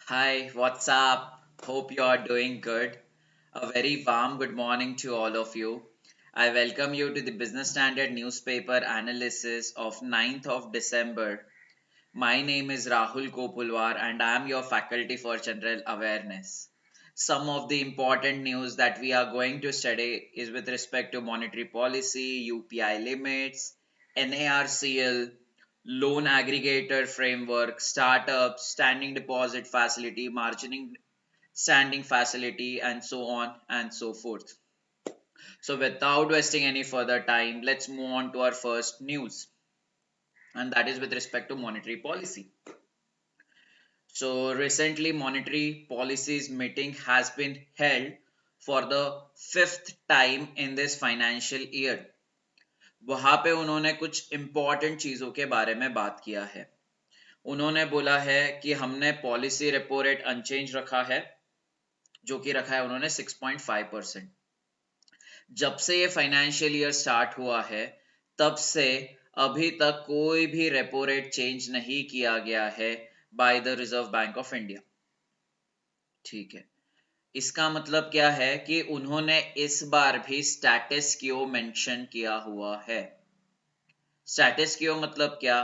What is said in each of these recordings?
Hi, what's up? Hope you are doing good. A very warm good morning to all of you. I welcome you to the Business Standard newspaper analysis of 9th of December. My name is Rahul Kopulwar and I am your faculty for general awareness. Some of the important news that we are going to study is with respect to monetary policy, UPI limits, NARCL, loan aggregator framework, startups, standing deposit facility, margining standing facility, and so on and so forth. So, without wasting any further time, let's move on to our first news, and that is with respect to monetary policy. So, recently, monetary policies meeting has been held for the fifth time in this financial year. वहां पे उन्होंने कुछ important चीजों के बारे में बात किया है. उन्होंने बोला है कि हमने पॉलिसी रेपो रेट अनचेंज रखा है, जो कि रखा है उन्होंने 6.5%. जब से ये फाइनेंशियल ईयर स्टार्ट हुआ है तब से अभी तक कोई भी रेपो रेट चेंज नहीं किया गया है by the reserve bank of India. ठीक है, इसका मतलब क्या है कि उन्होंने इस बार भी स्टैटस क्यो मेंशन किया हुआ है. स्टैटस क्यो मतलब क्या?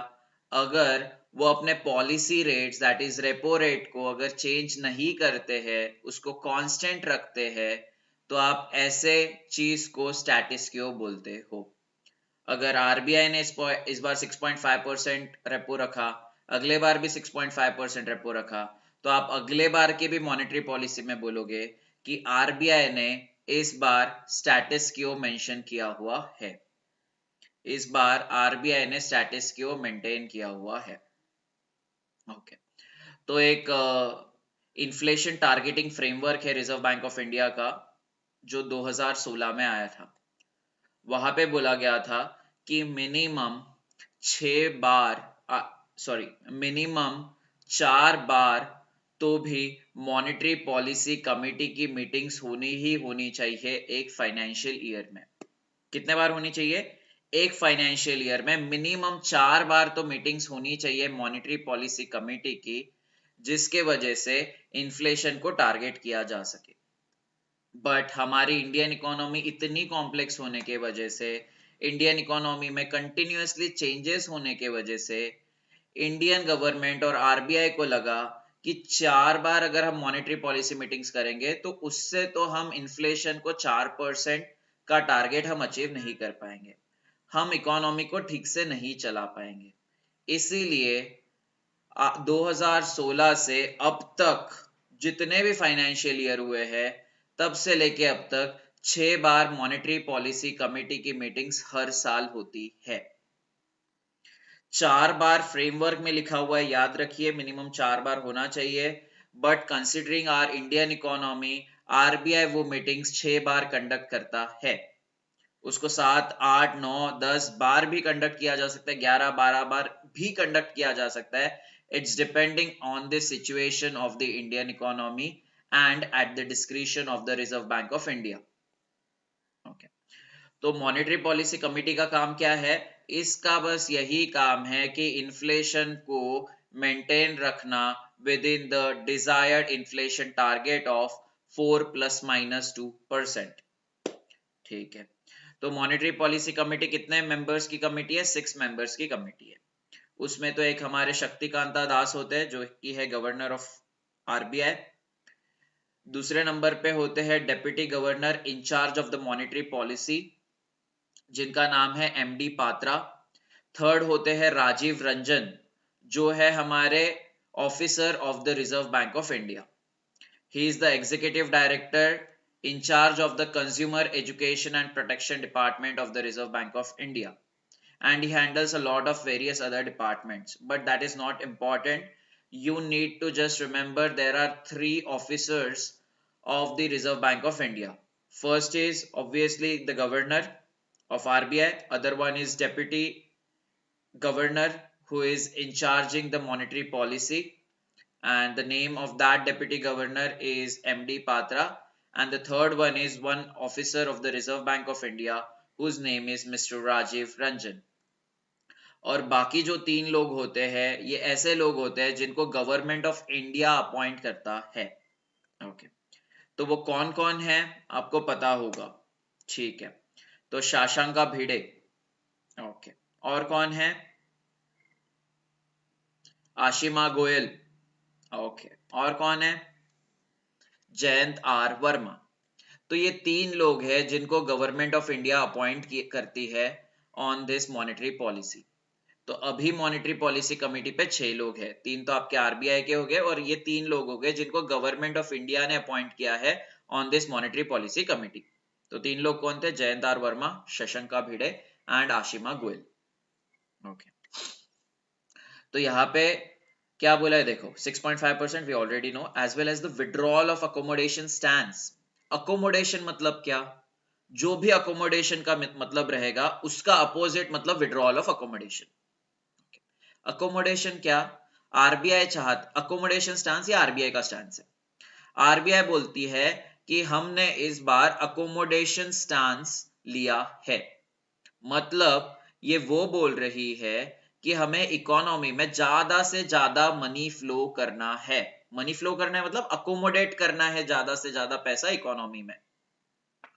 अगर वो अपने policy rates that is repo rate को अगर चेंज नहीं करते हैं, उसको कांस्टेंट रखते हैं, तो आप ऐसे चीज को स्टैटस क्यो बोलते हो. अगर आरबीआई ने इस बार 6.5% रेपो रखा, अगले बार भी 6.5% रेपो रखा, तो आप अगले बार की भी मॉनेटरी पॉलिसी में बोलोगे कि आरबीआई ने इस बार स्टैटस क्यो मेंशन किया हुआ है. इस बार आरबीआई ने स्टैटस क्यो मेंटेन किया हुआ है. ओके, तो एक इन्फ्लेशन टारगेटिंग फ्रेमवर्क है रिजर्व बैंक ऑफ इंडिया का, जो 2016 में आया था. वहां पे बोला गया था कि मिनिमम 6 बार, सॉरी, मिनिमम 4 बार तो भी मॉनेटरी पॉलिसी कमेटी की मीटिंग्स होनी ही होनी चाहिए एक फाइनेंशियल ईयर में. कितने बार होनी चाहिए? एक फाइनेंशियल ईयर में मिनिमम 4 बार तो मीटिंग्स होनी चाहिए मॉनेटरी पॉलिसी कमेटी की, जिसके वजह से इन्फ्लेशन को टारगेट किया जा सके. बट हमारी इंडियन इकोनॉमी इतनी कॉम्प्लेक्स होने के वजह से, इंडियन इकोनॉमी में कंटिन्यूअसली चेंजेस होने के वजह से, इंडियन गवर्नमेंट और आरबीआई को लगा कि 4 बार अगर हम मॉनेटरी पॉलिसी मीटिंग्स करेंगे तो उससे तो हम इन्फ्लेशन को 4% का टारगेट हम अचीव नहीं कर पाएंगे, हम इकोनॉमी को ठीक से नहीं चला पाएंगे. इसीलिए 2016 से अब तक जितने भी फाइनेंशियल ईयर हुए हैं, तब से लेके अब तक 6 बार मॉनेटरी पॉलिसी कमेटी की मीटिंग्स हर साल होती है. 4 बार फ्रेमवर्क में लिखा हुआ है, याद रखिए, मिनिमम 4 बार होना चाहिए. But considering our Indian economy, RBI वो मीटिंग्स 6 बार कंडक्ट करता है. उसको 7, 8, 9, 10 बार भी कंडक्ट किया जा सकता है, 11, 12 बार भी कंडक्ट किया जा सकता है. It's depending on the situation of the Indian economy and at the discretion of the reserve bank of India. Okay, तो मॉनेटरी पॉलिसी कमेटी का काम क्या है? इसका बस यही काम है कि इन्फ्लेशन को मेंटेन रखना with in the desired inflation target of 4 ± 2%. ठीक है, तो मॉनेटरी पॉलिसी कमेटी कितने मेंबर्स की कमेटी है? 6 मेंबर्स की कमेटी है. उसमें तो एक हमारे शक्तिकांता दास होते हैं, जो कि है गवर्नर ऑफ आरबीआई. दूसरे नंबर पे होते हैं deputy governor in charge of the monetary policy, जिनका नाम है एमडी पात्रा. थर्ड होते हैं राजीव रंजन, जो है हमारे officer of the reserve bank of India. He is the executive director in charge of the consumer education and protection department of the reserve bank of india, and he handles a lot of various other departments, but that is not important. You need to just remember there are 3 officers of the reserve bank of india. First is obviously the governor of rbi, other one is deputy governor, who is in charging the monetary policy, and the name of that deputy governor is MD Patra, and the third one is one officer of the Reserve Bank of India, whose name is Mr. Rajiv Ranjan. और बाकी जो 3 लोग होते हैं ये ऐसे लोग होते हैं जिनको गवर्नमेंट ऑफ इंडिया अपॉइंट करता है। ओके, तो वो कौन कौन है आपको पता होगा, ठीक है। तो शशांका भिडे, ओके, और कौन है, आशिमा गोयल, ओके, और कौन है, जयंत आर वर्मा। तो ये 3 लोग हैं जिनको गवर्नमेंट ऑफ इंडिया अपॉइंट करती है ऑन दिस मॉनेटरी पॉलिसी। तो अभी मॉनेटरी पॉलिसी कमेटी पे 6 लोग हैं, 3 तो आपके आरबीआई के हो गए और ये 3 लोग हो गए जिनको गवर्नमेंट ऑफ इंडिया ने अपॉइंट किया है on this monetary policy committee. तो 3 लोग कौन थे, Jayant R Varma, Shashanka Bhide and Ashima Goyal. Okay, तो यहाँ पे क्या बोला है देखो, 6.5% we already know, as well as the withdrawal of accommodation stands. Accommodation मतलब क्या, जो भी अकोमोडेशन का मतलब रहेगा उसका अपोजिट मतलब विड्रॉल ऑफ अकोमोडेशन। अकोमोडेशन क्या, आरबीआई चाहत अकोमोडेशन स्टैंस या आरबीआई का स्टैंस है। आरबीआई बोलती है कि हमने इस बार अकोमोडेशन स्टैंस लिया है, मतलब ये वो बोल रही है कि हमें इकोनॉमी में ज्यादा से ज्यादा मनी फ्लो करना है। मनी फ्लो करना है मतलब अकोमोडेट करना है ज्यादा से ज्यादा पैसा इकोनॉमी में।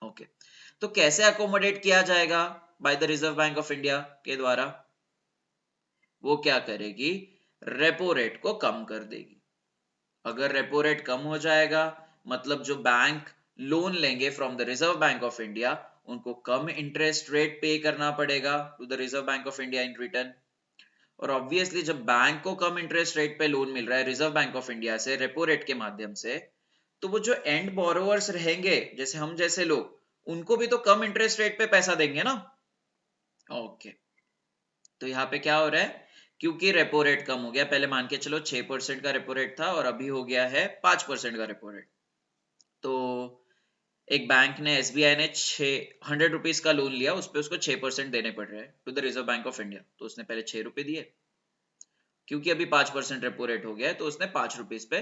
ओके, तो कैसे अकोमोडेट किया जाएगा, by the reserve bank of India के द्वारा। वो क्या करेगी, रेपो रेट को कम कर देगी। अगर रेपो रेट कम हो जाएगा मतलब जो बैंक लोन लेंगे from the reserve bank of India उनको कम इंटरेस्ट रेट पे करना पड़ेगा to the reserve bank of India in return. और ऑब्वियसली जब बैंक को कम इंटरेस्ट रेट पे लोन मिल रहा है रिजर्व बैंक ऑफ इंडिया से रेपो रेट के माध्यम से, तो वो जो एंड बोरोवर्स रहेंगे जैसे हम जैसे लोग उनको भी तो कम इंटरेस्ट रेट पे पैसा देंगे ना। ओके, तो यहाँ पे क्या हो रहा है, क्योंकि रेपो रेट कम हो गया, पहले मान के चलो 6% का रेपो रेट था और अभी हो गया है 5% का रेपो रेट। तो एक बैंक ने, एसबीआई ने 100 रुपीज का लोन लिया, उस पर उसको 6% देने पड़ रहे हैं to the reserve bank of India, तो उसने पहले 6 रुपए दिए, क्योंकि अभी 5% रेपो रेट हो गया है तो उसने 5 रुपीज पे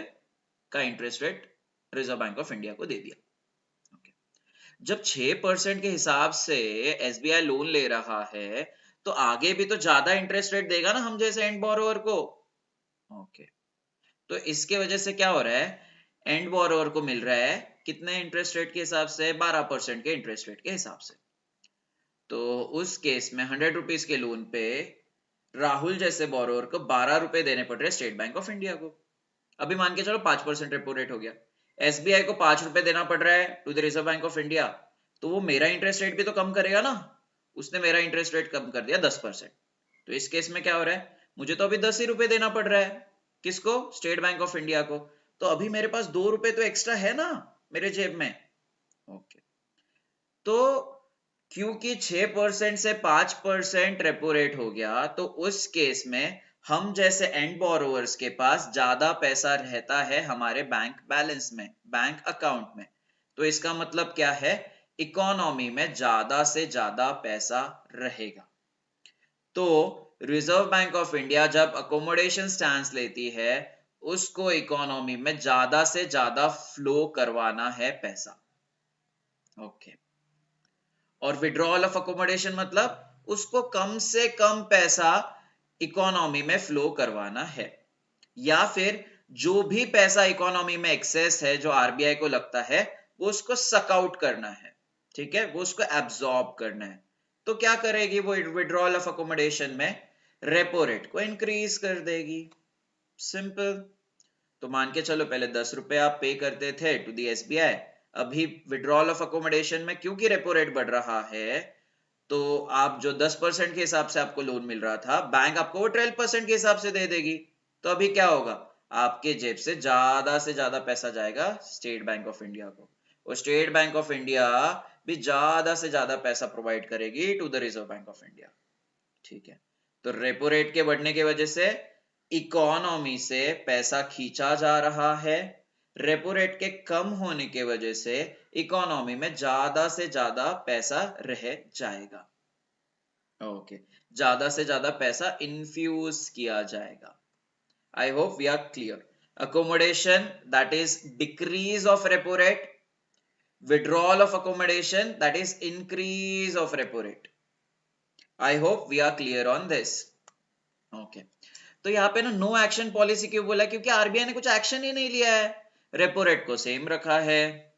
का interest rate reserve bank of India को दे दिया। जब 6% के हिसाब से एसबीआई लोन ले रहा है तो आगे भी तो ज्यादा इंटरेस्ट रेट देगा ना हम जैसे एंड बोरोवर को। ओके, तो इसके वजह से क्या हो रहा है, एंड बोरोवर को मिल रहा है कितने इंटरेस्ट रेट के हिसाब से, 12% के इंटरेस्ट रेट के हिसाब से। तो उस केस में 100 रुपीज के लोन पे राहुल जैसे बोरोवर को 12 रुपए देने पड़ रहे स्टेट बैंक ऑफ इंडिया को। अभी मान के चलो 5% रेपो रेट हो गया, एसबीआई को 5 रुपए देना पड़ रहा है to the reserve bank of India, तो वो मेरा इंटरेस्ट रेट भी तो कम करेगा ना। उसने मेरा इंटरेस्ट रेट कम कर दिया 10%। तो इस केस में क्या हो रहा है, मुझे तो अभी 10 ही रुपए देना पड़ रहा है, किसको, स्टेट बैंक ऑफ इंडिया को। तो अभी मेरे पास 2 रुपए तो एक्स्ट्रा है ना मेरे जेब में। ओके, तो क्योंकि 6% से 5% रेपो रेट हो गया तो उस केस में हम जैसे एंड बोरोवर्स के पास ज्यादा पैसा रहता है हमारे बैंक बैलेंस में, बैंक अकाउंट में। तो इसका मतलब क्या है, इकोनॉमी में ज्यादा से ज्यादा पैसा रहेगा। तो रिजर्व बैंक ऑफ इंडिया जब अकोमोडेशन स्टैंस लेती है उसको इकोनॉमी में ज्यादा से ज्यादा फ्लो करवाना है पैसा। ओके, और विड्रॉल ऑफ अकोमोडेशन मतलब उसको कम से कम पैसा इकोनॉमी में फ्लो करवाना है, या फिर जो भी पैसा इकोनॉमी में एक्सेस है जो आरबीआई को लगता है वो उसको सक आउट करना है, ठीक है, वो उसको एब्सॉर्ब करना है। तो क्या करेगी वो विड्रॉल ऑफ अकोमोडेशन में, रेपो रेट को इंक्रीज कर देगी, सिंपल। तो मान के चलो पहले 10 रुपए आप पे करते थे टू दी एसबीआई, अभी विड्रॉल ऑफ अकोमोडेशन में क्योंकि रेपो रेट बढ़ रहा है तो आप जो 10% के हिसाब से आपको लोन मिल रहा था बैंक आपको वो 12% के हिसाब से दे देगी। तो अभी क्या होगा, आपके जेब से ज्यादा पैसा जाएगा स्टेट बैंक ऑफ इंडिया को, और स्टेट बैंक ऑफ इंडिया भी ज्यादा से ज्यादा पैसा प्रोवाइड करेगी to the reserve bank of India, ठीक है। तो रेपो रेट के बढ़ने की वजह से इकोनॉमी से पैसा खींचा जा रहा है, रेपो रेट के कम होने की वजह से इकोनॉमी में ज्यादा से ज्यादा पैसा रह जाएगा। ओके, ज्यादा से ज्यादा पैसा इन्फ्यूज किया जाएगा। I hope we are clear. Accommodation that is decrease of repo rate, withdrawal of accommodation that is increase of repo rate. I hope we are clear on this. Okay, तो यहाँ पे ना नो एक्शन पॉलिसी क्यों बोला, क्योंकि RBI ने कुछ action ही नहीं लिया है, रेपो रेट को सेम रखा है,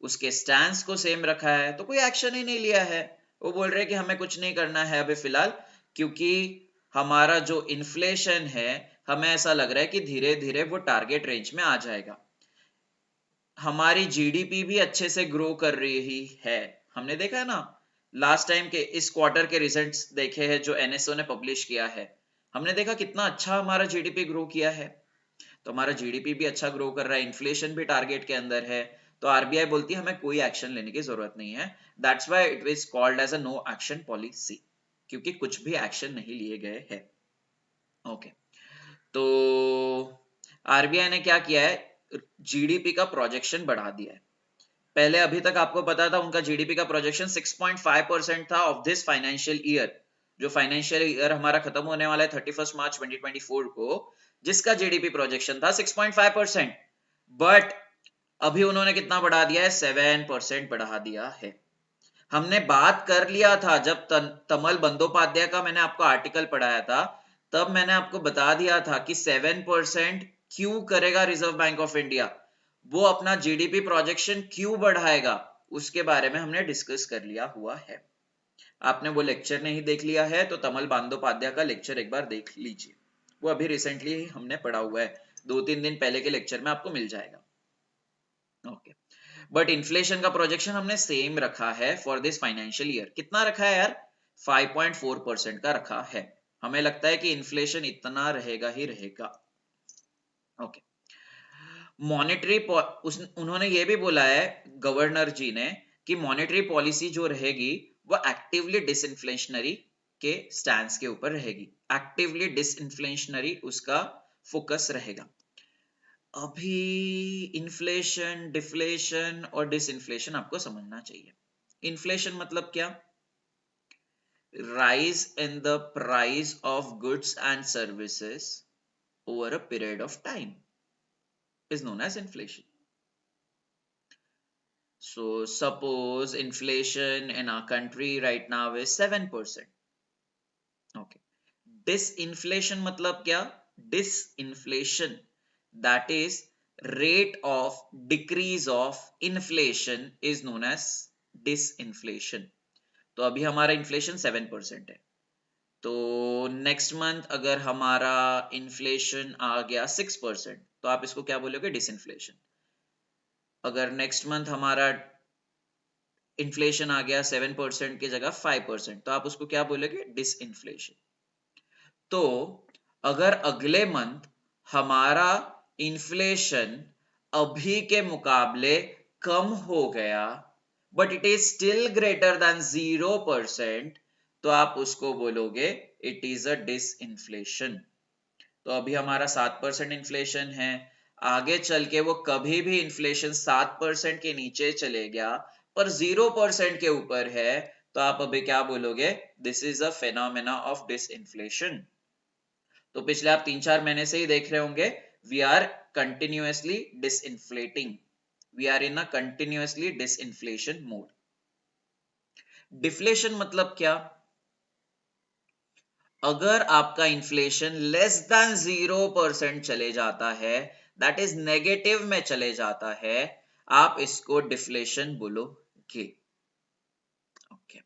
उसके स्टैंस को सेम रखा है, तो कोई एक्शन ही नहीं लिया है। वो बोल रहे हैं कि हमें कुछ नहीं करना है अभी फिलहाल, क्योंकि हमारा जो इन्फ्लेशन है, हमें ऐसा लग रहा है कि धीरे धीरे वो टारगेट रेंज में आ जाएगा। हमारी जीडीपी भी अच्छे से ग्रो कर रही है, हमने देखा है ना, लास्ट टाइम के इस क्वार्टर के रिजल्ट्स देखे हैं जो एनएसओ ने पब्लिश किया है, हमने देखा कितना अच्छा हमारा जीडीपी ग्रो किया है। तो हमारा जीडीपी भी अच्छा ग्रो कर रहा है, इन्फ्लेशन भी टारगेट के अंदर है, तो आरबीआई बोलती है हमें कोई एक्शन लेने की जरूरत नहीं है। That's why it is called as a no action policy, क्योंकि कुछ भी एक्शन नहीं लिए गए हैं। ओके, तो आरबीआई ने क्या किया है, जीडीपी का प्रोजेक्शन बढ़ा दिया है। पहले अभी तक आपको पता था उनका जीडीपी का प्रोजेक्शन 6.5% था ऑफ दिस फाइनेंशियल ईयर, जो फाइनेंशियल ईयर हमारा खत्म होने वाला है 31 मार्च 2024 को, जिसका जीडीपी प्रोजेक्शन था 6.5%, बट अभी उन्होंने कितना बढ़ा दिया है, 7% बढ़ा दिया है। हमने बात कर लिया था जब तमल बंदोपाध्याय का मैंने आपको आर्टिकल पढ़ाया था, तब मैंने आपको बता दिया था कि 7% क्यों करेगा रिजर्व बैंक ऑफ इंडिया, वो अपना जीडीपी प्रोजेक्शन क्यों बढ़ाएगा, उसके बारे में हमने डिस्कस कर लिया हुआ है। आपने वो लेक्चर नहीं देख लिया है तो तमल बंदोपाध्याय का लेक्चर एक बार देख लीजिए, वो अभी रिसेंटली ही हमने पढ़ा हुआ है, 2-3 दिन पहले के लेक्चर में आपको मिल जाएगा। ओके, बट इन्फ्लेशन का प्रोजेक्शन हमने सेम रखा है फॉर दिस फाइनेंशियल ईयर। कितना रखा है यार, 5.4% का रखा है। हमें लगता है कि इन्फ्लेशन इतना रहेगा ही रहेगा। ओके, मॉनेटरी उन्होंने ये भी बोला है गवर्नर जी ने कि मॉनेटरी पॉलिसी जो रहेगी वो एक्टिवली डिसइंफ्लेशनरी के स्टैंड के ऊपर रहेगी, एक्टिवली डिसइंफ्लेशनरी उसका फोकस रहेगा। अभी इन्फ्लेशन, डिफ्लेशन और डिसइंफ्लेशन आपको समझना चाहिए। इन्फ्लेशन मतलब क्या, rise in the price of goods and services over a period of time is known as inflation. So suppose inflation in our country right now is 7%. Okay. Disinflation मतलब क्या, disinflation that is rate of decrease of inflation is known as disinflation. तो अभी हमारा inflation 7% है, तो next month अगर हमारा inflation आ गया 6%, तो आप इसको क्या बोलोगे, डिसइन्फ्लेशन। अगर नेक्स्ट मंथ हमारा इन्फ्लेशन आ गया 7% की जगह 5%, तो आप उसको क्या बोलोगे, डिसइन्फ्लेशन। तो अगर अगले मंथ हमारा इन्फ्लेशन अभी के मुकाबले कम हो गया but it is still greater than 0%, तो आप उसको बोलोगे इट इज अ डिसइन्फ्लेशन। तो अभी हमारा 7% इन्फ्लेशन है, आगे चल के वो कभी भी इन्फ्लेशन 7% के नीचे चले गया पर 0% के ऊपर है, तो आप अभी क्या बोलोगे, this is a phenomena of disinflation. तो पिछले आप 3-4 महीने से ही देख रहे होंगे, we are continuously disinflating, we are in a continuously disinflation mode. Deflation मतलब क्या, अगर आपका इन्फ्लेशन लेस देन 0% चले जाता है, दैट इज नेगेटिव में चले जाता है, आप इसको डिफ्लेशन बोलोगे। Okay,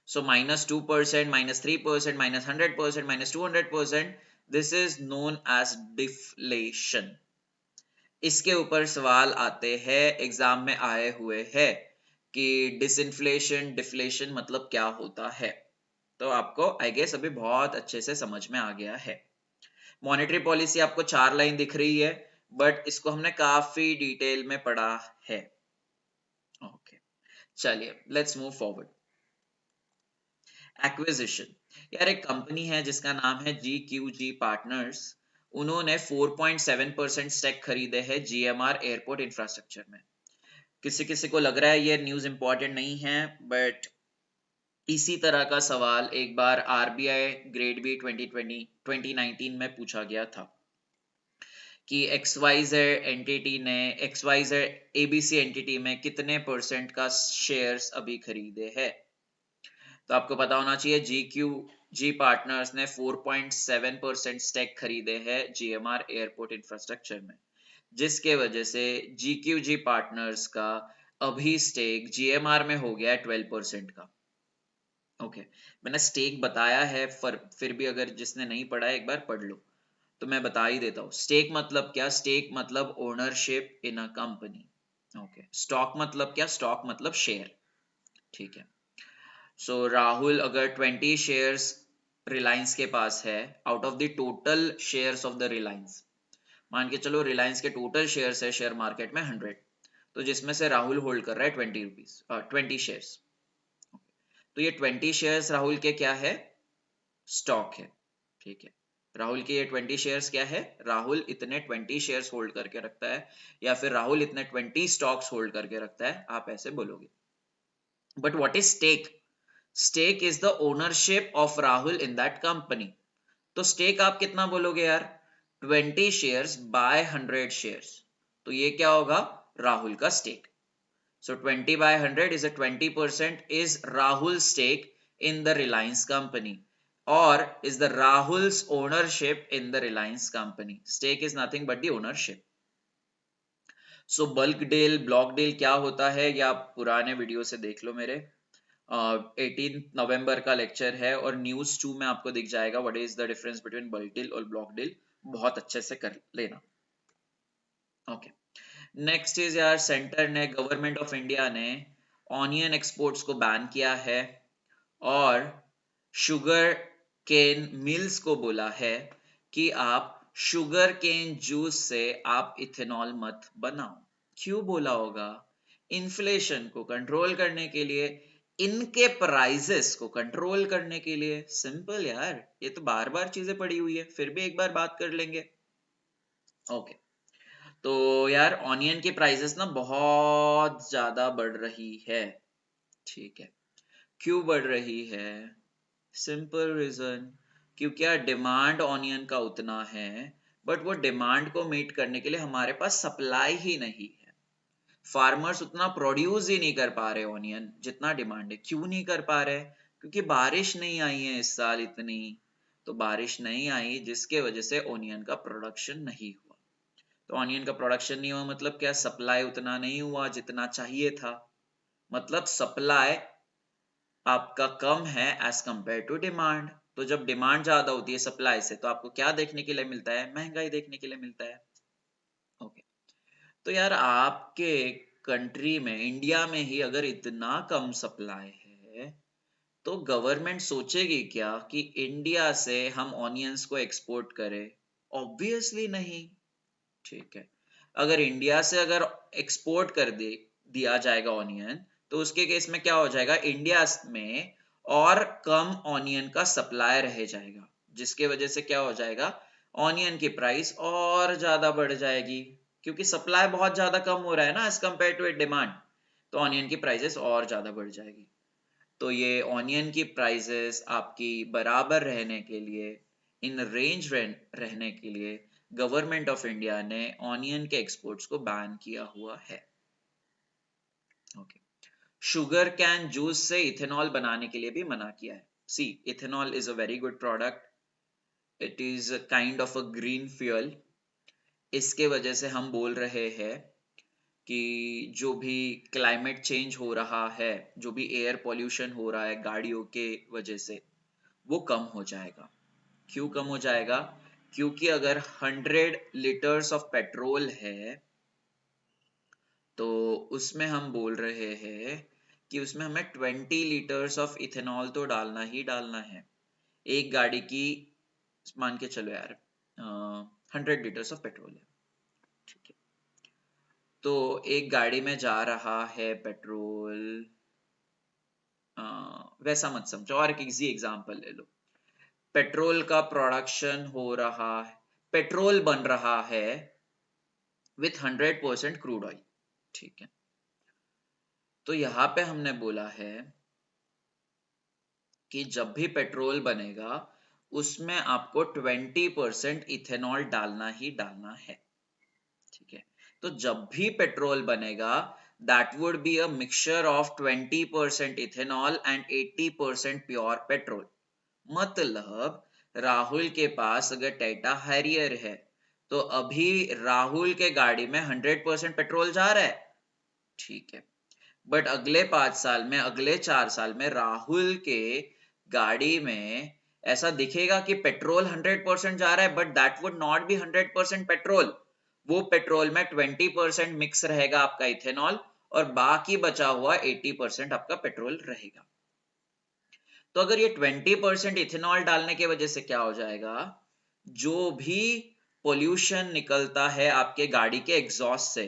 so -2%, -3%, -100%, -200%, this is known as deflation. इसके ऊपर सवाल आते हैं, एग्जाम में आए हुए हैं कि डिसइन्फ्लेशन, डिफ्लेशन मतलब क्या होता है, तो आपको आई गेस अभी बहुत अच्छे से समझ में आ गया है। मॉनेटरी पॉलिसी आपको 4 लाइन दिख रही है, बट इसको हमने काफी डिटेल में पढ़ा है। ओके, चलिए लेट्स मूव फॉरवर्ड। एक्विजिशन, यार एक कंपनी है जिसका नाम है GQG पार्टनर्स, उन्होंने 4.7% स्टेक खरीदे हैं GMR एयरपोर्ट इंफ्रास्ट्रक्चर में। किसी किसी को लग रहा है ये न्यूज इंपॉर्टेंट नहीं है, बट इसी तरह का सवाल एक बार आरबीआई ग्रेड बी 2019 में पूछा गया था कि XYZ एंटिटी ने XYZ ABC एंटिटी में कितने परसेंट का शेयर्स अभी खरीदे हैं। तो आपको पता होना चाहिए जी पार्टनर्स ने 4.7% स्टेक खरीदे हैं जीएमआर एयरपोर्ट इंफ्रास्ट्रक्चर में, जिसके वजह से जीक्यूजी पार्टनर्स का अभी स्टेक जीएमआर में हो गया है 12% का। ओके मैंने स्टेक बताया है, फिर भी अगर जिसने नहीं पढ़ा है एक बार पढ़ लो, तो मैं बता ही देता हूँ। स्टेक मतलब क्या? स्टेक मतलब ownership in a company. Okay, stock मतलब क्या? स्टॉक मतलब शेयर। ठीक है, सो राहुल अगर 20 शेयर्स रिलायंस के पास है, out of the total shares of the Reliance, मान के चलो रिलायंस के टोटल शेयर्स है शेयर मार्केट में 100, तो जिसमें से राहुल होल्ड कर रहा है 20 शेयर्स, तो ये 20 शेयर्स राहुल के क्या है? स्टॉक है। ठीक है, राहुल के ये 20 शेयर्स क्या है? राहुल इतने 20 शेयर्स होल्ड करके रखता है, या फिर राहुल इतने 20 स्टॉक्स होल्ड करके रखता है, आप ऐसे बोलोगे। But what is stake? Stake is the ownership of Rahul in that company. तो स्टेक आप कितना बोलोगे यार? 20 शेयर्स बाय 100 शेयर्स, तो ये क्या होगा? राहुल का stake. So 20 by 100 is a 20% is Rahul's stake in the Reliance company, or is the Rahul's ownership in the Reliance company. Stake is nothing but the ownership. So bulk deal, block deal क्या होता है, या आप पुराने video से देख लो मेरे। 18 नवंबर का लेक्चर है और न्यूज 2 में आपको दिख जाएगा what is the difference between bulk deal और ब्लॉक डील, बहुत अच्छे से कर लेना। ओके, नेक्स्ट इज यार, सेंटर ने, गवर्नमेंट ऑफ इंडिया ने ऑनियन एक्सपोर्ट्स को बैन किया है और शुगर केन मिल्स को बोला है कि आप शुगर केन जूस से आप इथेनॉल मत बनाओ। क्यों बोला होगा? इन्फ्लेशन को कंट्रोल करने के लिए, इनके प्राइसेस को कंट्रोल करने के लिए। सिंपल यार, ये तो बार बार चीजें पड़ी हुई है, फिर भी एक बार बात कर लेंगे। ओके, तो यार ऑनियन की प्राइसेस ना बहुत ज्यादा बढ़ रही है। ठीक है, क्यों बढ़ रही है? सिंपल रीजन, क्योंकि यार डिमांड ऑनियन का उतना है, बट वो डिमांड को मीट करने के लिए हमारे पास सप्लाई ही नहीं है। फार्मर्स उतना प्रोड्यूस ही नहीं कर पा रहे ऑनियन जितना डिमांड है। क्यों नहीं कर पा रहे? क्योंकि बारिश नहीं आई है इस साल इतनी, तो बारिश नहीं आई जिसके वजह से ऑनियन का प्रोडक्शन नहीं हुआ। तो ऑनियन का प्रोडक्शन नहीं हुआ मतलब क्या? सप्लाई उतना नहीं हुआ जितना चाहिए था, मतलब सप्लाई आपका कम है एज कंपेयर टू डिमांड। तो जब डिमांड ज्यादा होती है सप्लाई से, तो आपको क्या देखने के लिए मिलता है? महंगाई देखने के लिए मिलता है। ओके, तो यार आपके कंट्री में, इंडिया में ही अगर इतना कम सप्लाई है, तो गवर्नमेंट सोचेगी क्या कि इंडिया से हम ऑनियंस को एक्सपोर्ट करें? ऑब्वियसली नहीं। ठीक है, अगर इंडिया से अगर एक्सपोर्ट कर दे दिया जाएगा ऑनियन, तो उसके केस में क्या हो जाएगा? इंडिया में और कम ऑनियन का सप्लाई रह जाएगा, जिसके वजह से क्या हो जाएगा? ऑनियन की प्राइस और ज्यादा बढ़ जाएगी, क्योंकि सप्लाई बहुत ज्यादा कम हो रहा है ना एज कंपेयर टू डिमांड, तो ऑनियन की प्राइसेस और ज्यादा बढ़ जाएगी। तो ये ऑनियन की प्राइसेस आपकी बराबर रहने के लिए, इन रेंज रहने के लिए, गवर्नमेंट ऑफ इंडिया ने ऑनियन के एक्सपोर्ट्स को बैन किया हुआ है। ओके, शुगर कैन जूस से इथेनॉल बनाने के लिए भी मना किया है। See, ethanol is a very good product, it is kind of a green fuel. इसके वजह से हम बोल रहे हैं कि जो भी क्लाइमेट चेंज हो रहा है, जो भी एयर पॉल्यूशन हो रहा है गाड़ियों के वजह से, वो कम हो जाएगा। क्यों कम हो जाएगा? क्योंकि अगर 100 लीटर्स ऑफ पेट्रोल है, तो उसमें हम बोल रहे हैं कि उसमें हमें 20 लीटर्स ऑफ इथेनॉल तो डालना ही डालना है। एक गाड़ी की, मान के चलो यार, 100 लीटर्स ऑफ पेट्रोल है। ठीक है, तो एक गाड़ी में जा रहा है पेट्रोल, वैसा मत समझो, और एक इजी एग्जांपल ले लो। पेट्रोल का प्रोडक्शन हो रहा है, पेट्रोल बन रहा है विथ 100% क्रूड ऑयल। ठीक है, तो यहां पे हमने बोला है कि जब भी पेट्रोल बनेगा उसमें आपको 20% इथेनॉल डालना ही डालना है। ठीक है, तो जब भी पेट्रोल बनेगा, that would be a mixture of 20% ethanol and 80% pure petrol. मतलब राहुल के पास अगर टाटा हैरियर है तो अभी राहुल के गाड़ी में 100% पेट्रोल जा रहा है, ठीक है। बट अगले 5 साल में, अगले 4 साल में राहुल के गाड़ी में ऐसा दिखेगा कि पेट्रोल 100% जा रहा है, but that would not be 100% petrol. वो पेट्रोल में 20% मिक्स रहेगा आपका इथेनॉल, और बाकी बचा हुआ 80% आपका पेट्रोल रहेगा। तो अगर ये 20% इथेनॉल डालने की वजह से क्या हो जाएगा, जो भी पोल्यूशन निकलता है आपके गाड़ी के एग्जॉस्ट से,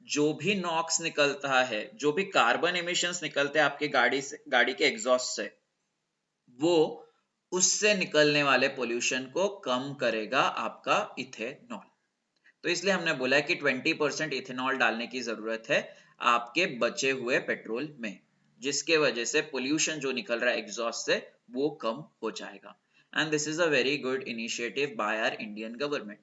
जो भी नॉक्स निकलता है, जो भी कार्बन एमिशंस निकलते हैं आपके गाड़ी के एग्जॉस्ट से, वो उससे निकलने वाले पोल्यूशन को कम करेगा आपका इथेनॉल। तो इसलिए हमने बोला है कि 20% इथेनॉल डालने की जरूरत है आपके बचे हुए पेट्रोल में, जिसके वजह से पोल्यूशन जो निकल रहा है एग्जॉस्ट से वो कम हो जाएगा। And this is a very good initiative by our Indian government.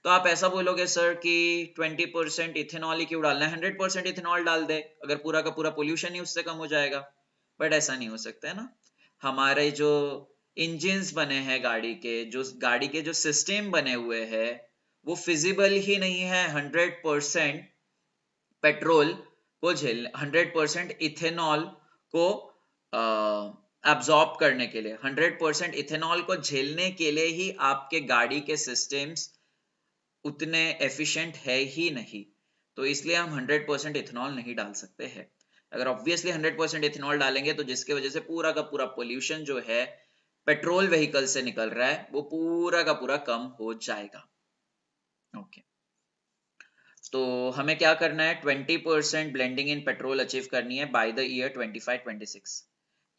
तो आप ऐसा बोलोगे सर कि 20% इथेनॉल ही क्यों डालना है, 100% इथेनॉल डाल दे, अगर पूरा का पूरा पोल्यूशन ही उससे कम हो जाएगा। बट ऐसा नहीं हो सकता है ना। हमारे जो इंजिन्स बने हैं गाड़ी के जो सिस्टम बने हुए हैं, वो फिजिबल ही नहीं है 100% पेट्रोल को झेल, 100% इथेनॉल को एब्जॉर्ब करने के लिए, 100% इथेनॉल को झेलने के लिए ही आपके गाड़ी के सिस्टम्स उतने एफिशिएंट है ही नहीं। तो इसलिए हम 100% इथेनॉल नहीं डाल सकते हैं। अगर ऑब्वियसली 100% इथेनॉल डालेंगे तो जिसके वजह से पूरा का पूरा पोल्यूशन जो है पेट्रोल व्हीकल से निकल रहा है वो पूरा का पूरा कम हो जाएगा। ओके तो हमें क्या करना है, 20% ब्लेंडिंग इन पेट्रोल अचीव करनी है बाय द ईयर 25-26।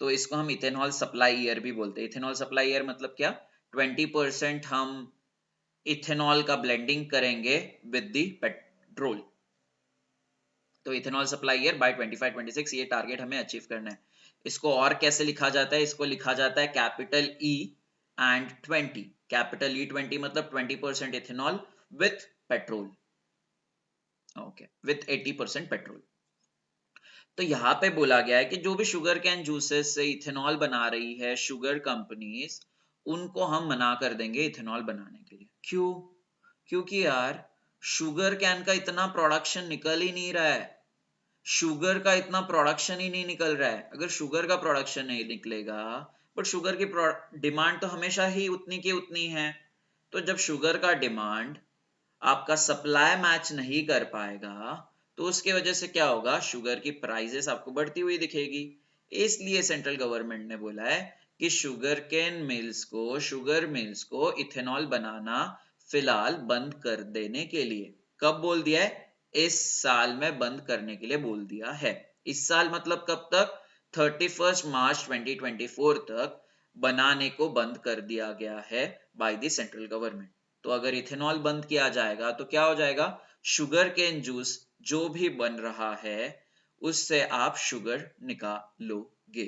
तो इसको हम इथेनॉल सप्लाई ईयर भी बोलते हैं। इथेनॉल सप्लाई ईयर मतलब क्या, 20% हम इथेनॉल का ब्लेंडिंग करेंगे विद द पेट्रोल। तो इथेनॉल सप्लाई ईयर बाय 25-26 ये टारगेट हमें अचीव करना है। इसको और कैसे लिखा जाता है, इसको लिखा जाता है capital E and 20। Capital E 20 मतलब 20% ethanol with petrol, okay, with 80% petrol. तो यहाँ पे बोला गया है कि जो भी शुगर कैन जूसेस से इथेनॉल बना रही है शुगर कंपनीज, उनको हम मना कर देंगे इथेनॉल बनाने के लिए। क्यों? क्योंकि यार शुगर कैन का इतना प्रोडक्शन निकल ही नहीं रहा है, शुगर का इतना प्रोडक्शन ही नहीं निकल रहा है। अगर शुगर का प्रोडक्शन नहीं निकलेगा, बट शुगर की डिमांड तो हमेशा ही उतनी की उतनी है, तो जब शुगर का डिमांड आपका सप्लाई मैच नहीं कर पाएगा तो उसके वजह से क्या होगा, शुगर की प्राइसेस आपको बढ़ती हुई दिखेगी। इसलिए सेंट्रल गवर्नमेंट ने बोला है कि शुगर मिल्स को इथेनॉल बनाना फिलहाल बंद कर देने के लिए, कब बोल दिया है, इस साल में बंद करने के लिए बोल दिया है। इस साल मतलब कब तक, 31 मार्च 2024 तक बनाने को बंद कर दिया गया है बाय द सेंट्रल गवर्नमेंट। तो अगर इथेनॉल बंद किया जाएगा तो क्या हो जाएगा, शुगर केन जूस जो भी बन रहा है उससे आप शुगर निकालोगे,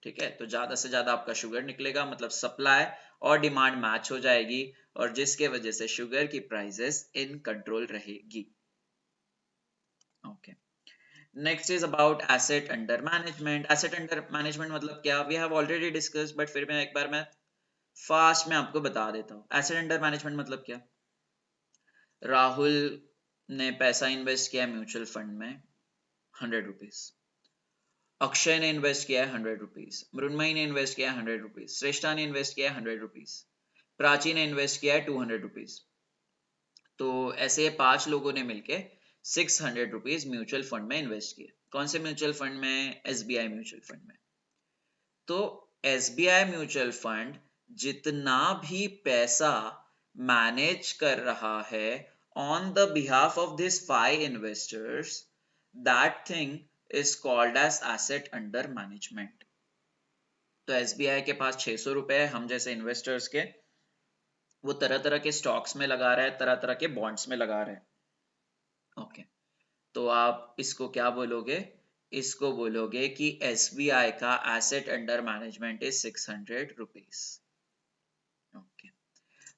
ठीक है। तो ज्यादा से ज्यादा आपका शुगर निकलेगा, मतलब सप्लाई और डिमांड मैच हो जाएगी, और जिसके वजह से शुगर की प्राइसेस इन कंट्रोल रहेगी। Okay next is about asset under management. Asset under management मतलब क्या, we have already discuss, but फिर मैं एक बार मैं फास्ट में आपको बता देता हूँ। एसेट अंडर मैनेजमेंट मतलब क्या, राहुल ने पैसा इन्वेस्ट किया म्यूचुअल फंड में 100 रुपीज, अक्षय ने इन्वेस्ट किया है 100 रुपीज, मृण्मयी ने इन्वेस्ट किया है 100 रुपीज, श्रेष्ठा ने इन्वेस्ट किया है 100 रुपीज, प्राची ने इन्वेस्ट किया है 200 रुपीज। तो ऐसे 5 लोगों ने मिलके 600 रुपीज म्यूचुअल फंड में इन्वेस्ट किए। कौन से म्यूचुअल फंड में, एसबीआई म्यूचुअल फंड में। तो एसबीआई म्यूचुअल फंड जितना भी पैसा मैनेज कर रहा है on the behalf of this 5 investors, that thing is called as asset under management. तो एसबीआई के पास 600 रुपए है हम जैसे इन्वेस्टर्स के, वो तरह तरह के स्टॉक्स में लगा रहा है, तरह तरह के बॉन्ड्स में लगा रहा है। ओके तो आप इसको क्या बोलोगे, इसको बोलोगे कि एसबीआई का asset under management is 600 rupees. Okay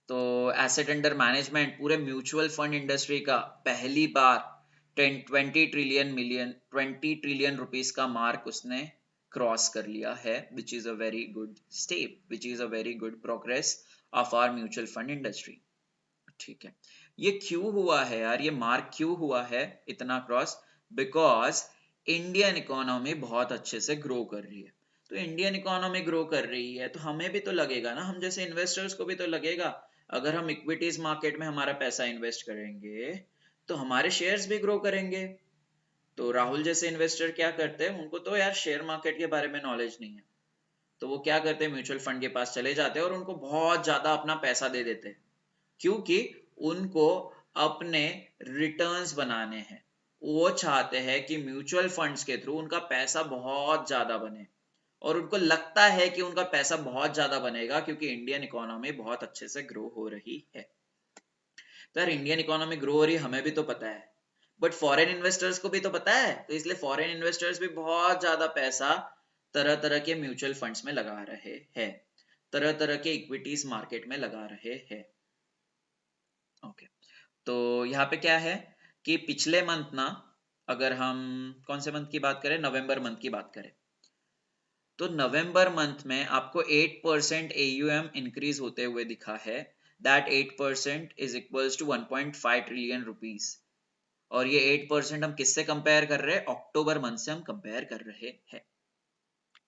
तो एसेट अंडर मैनेजमेंट पूरे म्यूचुअल फंड इंडस्ट्री का पहली बार 20 ट्रिलियन रुपीस का मार्क उसने क्रॉस कर लिया है, which is a very good step, which is a very good progress of our mutual fund industry. ठीक है, ये क्यों हुआ है यार, ये मार्क क्यों हुआ है इतना क्रॉस? बिकॉज इंडियन इकोनॉमी बहुत अच्छे से ग्रो कर रही है। तो इंडियन इकोनॉमी ग्रो कर रही है तो हमें भी तो लगेगा ना, हम जैसे इन्वेस्टर्स को भी तो लगेगा। अगर हम इक्विटीज मार्केट में हमारा पैसा इन्वेस्ट करेंगे तो हमारे शेयर्स भी ग्रो करेंगे। तो राहुल जैसे इन्वेस्टर क्या करते हैं, उनको तो यार शेयर मार्केट के बारे में नॉलेज नहीं है, तो वो क्या करते हैं, म्यूचुअल फंड के पास चले जाते हैं और उनको बहुत ज्यादा अपना पैसा दे देते हैं, क्योंकि उनको अपने रिटर्न्स बनाने हैं। वो चाहते हैं कि म्यूचुअल फंड्स के थ्रू उनका पैसा बहुत ज्यादा बने, और उनको लगता है कि उनका पैसा बहुत ज्यादा बनेगा क्योंकि इंडियन इकोनॉमी बहुत अच्छे से ग्रो हो रही है। तो यार इंडियन इकोनॉमी ग्रो हो रही है हमें भी तो पता है, बट फॉरेन इन्वेस्टर्स को भी तो पता है, तो इसलिए फॉरेन इन्वेस्टर्स भी बहुत ज्यादा पैसा तरह तरह के म्यूचुअल फंड्स में लगा रहे हैं, तरह तरह के इक्विटीज मार्केट में लगा रहे हैं। ओके, तो यहाँ पे क्या है कि पिछले मंथ ना, अगर हम कौन से मंथ की बात करें, नवंबर मंथ की बात करें, तो नवंबर मंथ में आपको 8% AUM इंक्रीज होते हुए दिखा है। That 8% is equals to 1.5 trillion rupees. और ये 8% हम किससे कंपेयर कर रहे हैं, अक्टूबर मंथ से हम कंपेयर कर रहे हैं।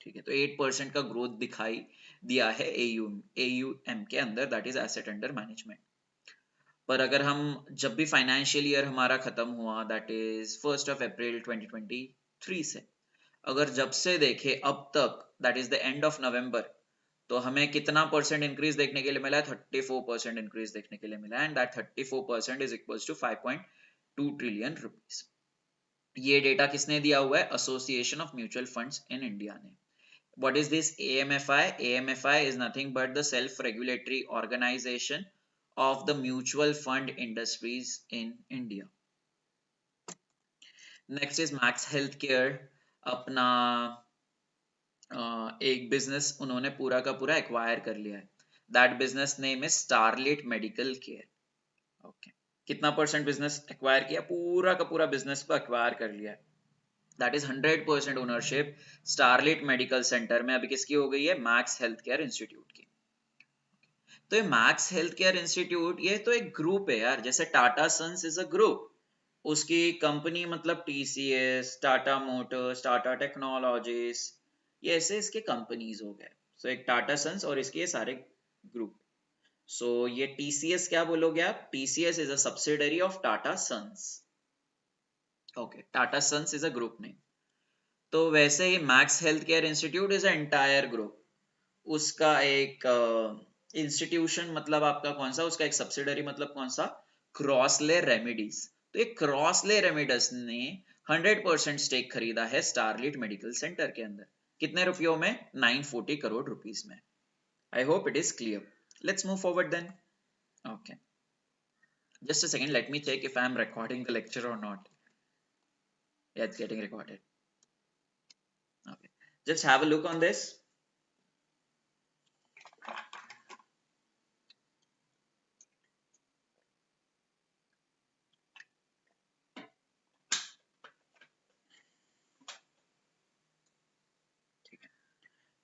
ठीक है, तो 8% का ग्रोथ दिखाई दिया है AUM के अंदर, that is asset under management. पर अगर हम जब भी फाइनेंशियल ईयर हमारा खत्म हुआ, दैट इज 1 अप्रैल 2023 से, अगर जब से देखे अब तक, that is the end of November, तो हमें कितना परसेंट इंक्रीज देखने के लिए मिला है, 34% इंक्रीज देखने के लिए मिला है, and that 34% is equals to 5.2 trillion rupees. ये डेटा किसने दिया हुआ है, Association of Mutual Funds in India ने। What is this AMFI? AMFI is nothing but the self-regulatory organization of the mutual fund industries in India. Next is Max Healthcare. अपना एक business उन्होंने पूरा का पूरा एक्वायर कर लिया है। That business name is starlit medical care. Okay, कितना परसेंट बिजनेस एक्वायर किया, पूरा का पूरा बिजनेस को एक्वायर कर लिया है। That is 100% ownership starlit medical centre में अभी किसकी हो गई है, मैक्स हेल्थ केयर इंस्टीट्यूट की। तो ये मैक्स हेल्थ केयर इंस्टीट्यूट ये तो एक ग्रुप है यार, जैसे Tata sons is a group, उसकी कंपनी मतलब TCS, Tata Motors, Tata Technologies, ये ऐसे इसके कंपनीज हो गए। सो एक टाटा सन्स और इसके ये सारे ग्रुप। सो ये TCS क्या बोलोगे आप, TCS is a subsidiary of Tata sons. Okay, Tata sons is a group name. तो वैसे ही Max health care institute is a entire group, उसका एक इंस्टीट्यूशन मतलब आपका कौन सा, उसका एक सब्सिडरी मतलब कौन सा, क्रॉसले रेमेडीज। तो एक क्रॉसले रेमेडीज ने 100% स्टेक खरीदा है स्टारलिट मेडिकल सेंटर के अंदर। कितने रुपयों में, 940 करोड़ रुपीस में। I hope it is clear. Let's move forward then. Okay, just a second, let me check if I am recording the lecture और not. Yeah, it's getting recorded. Okay, just have a look on this.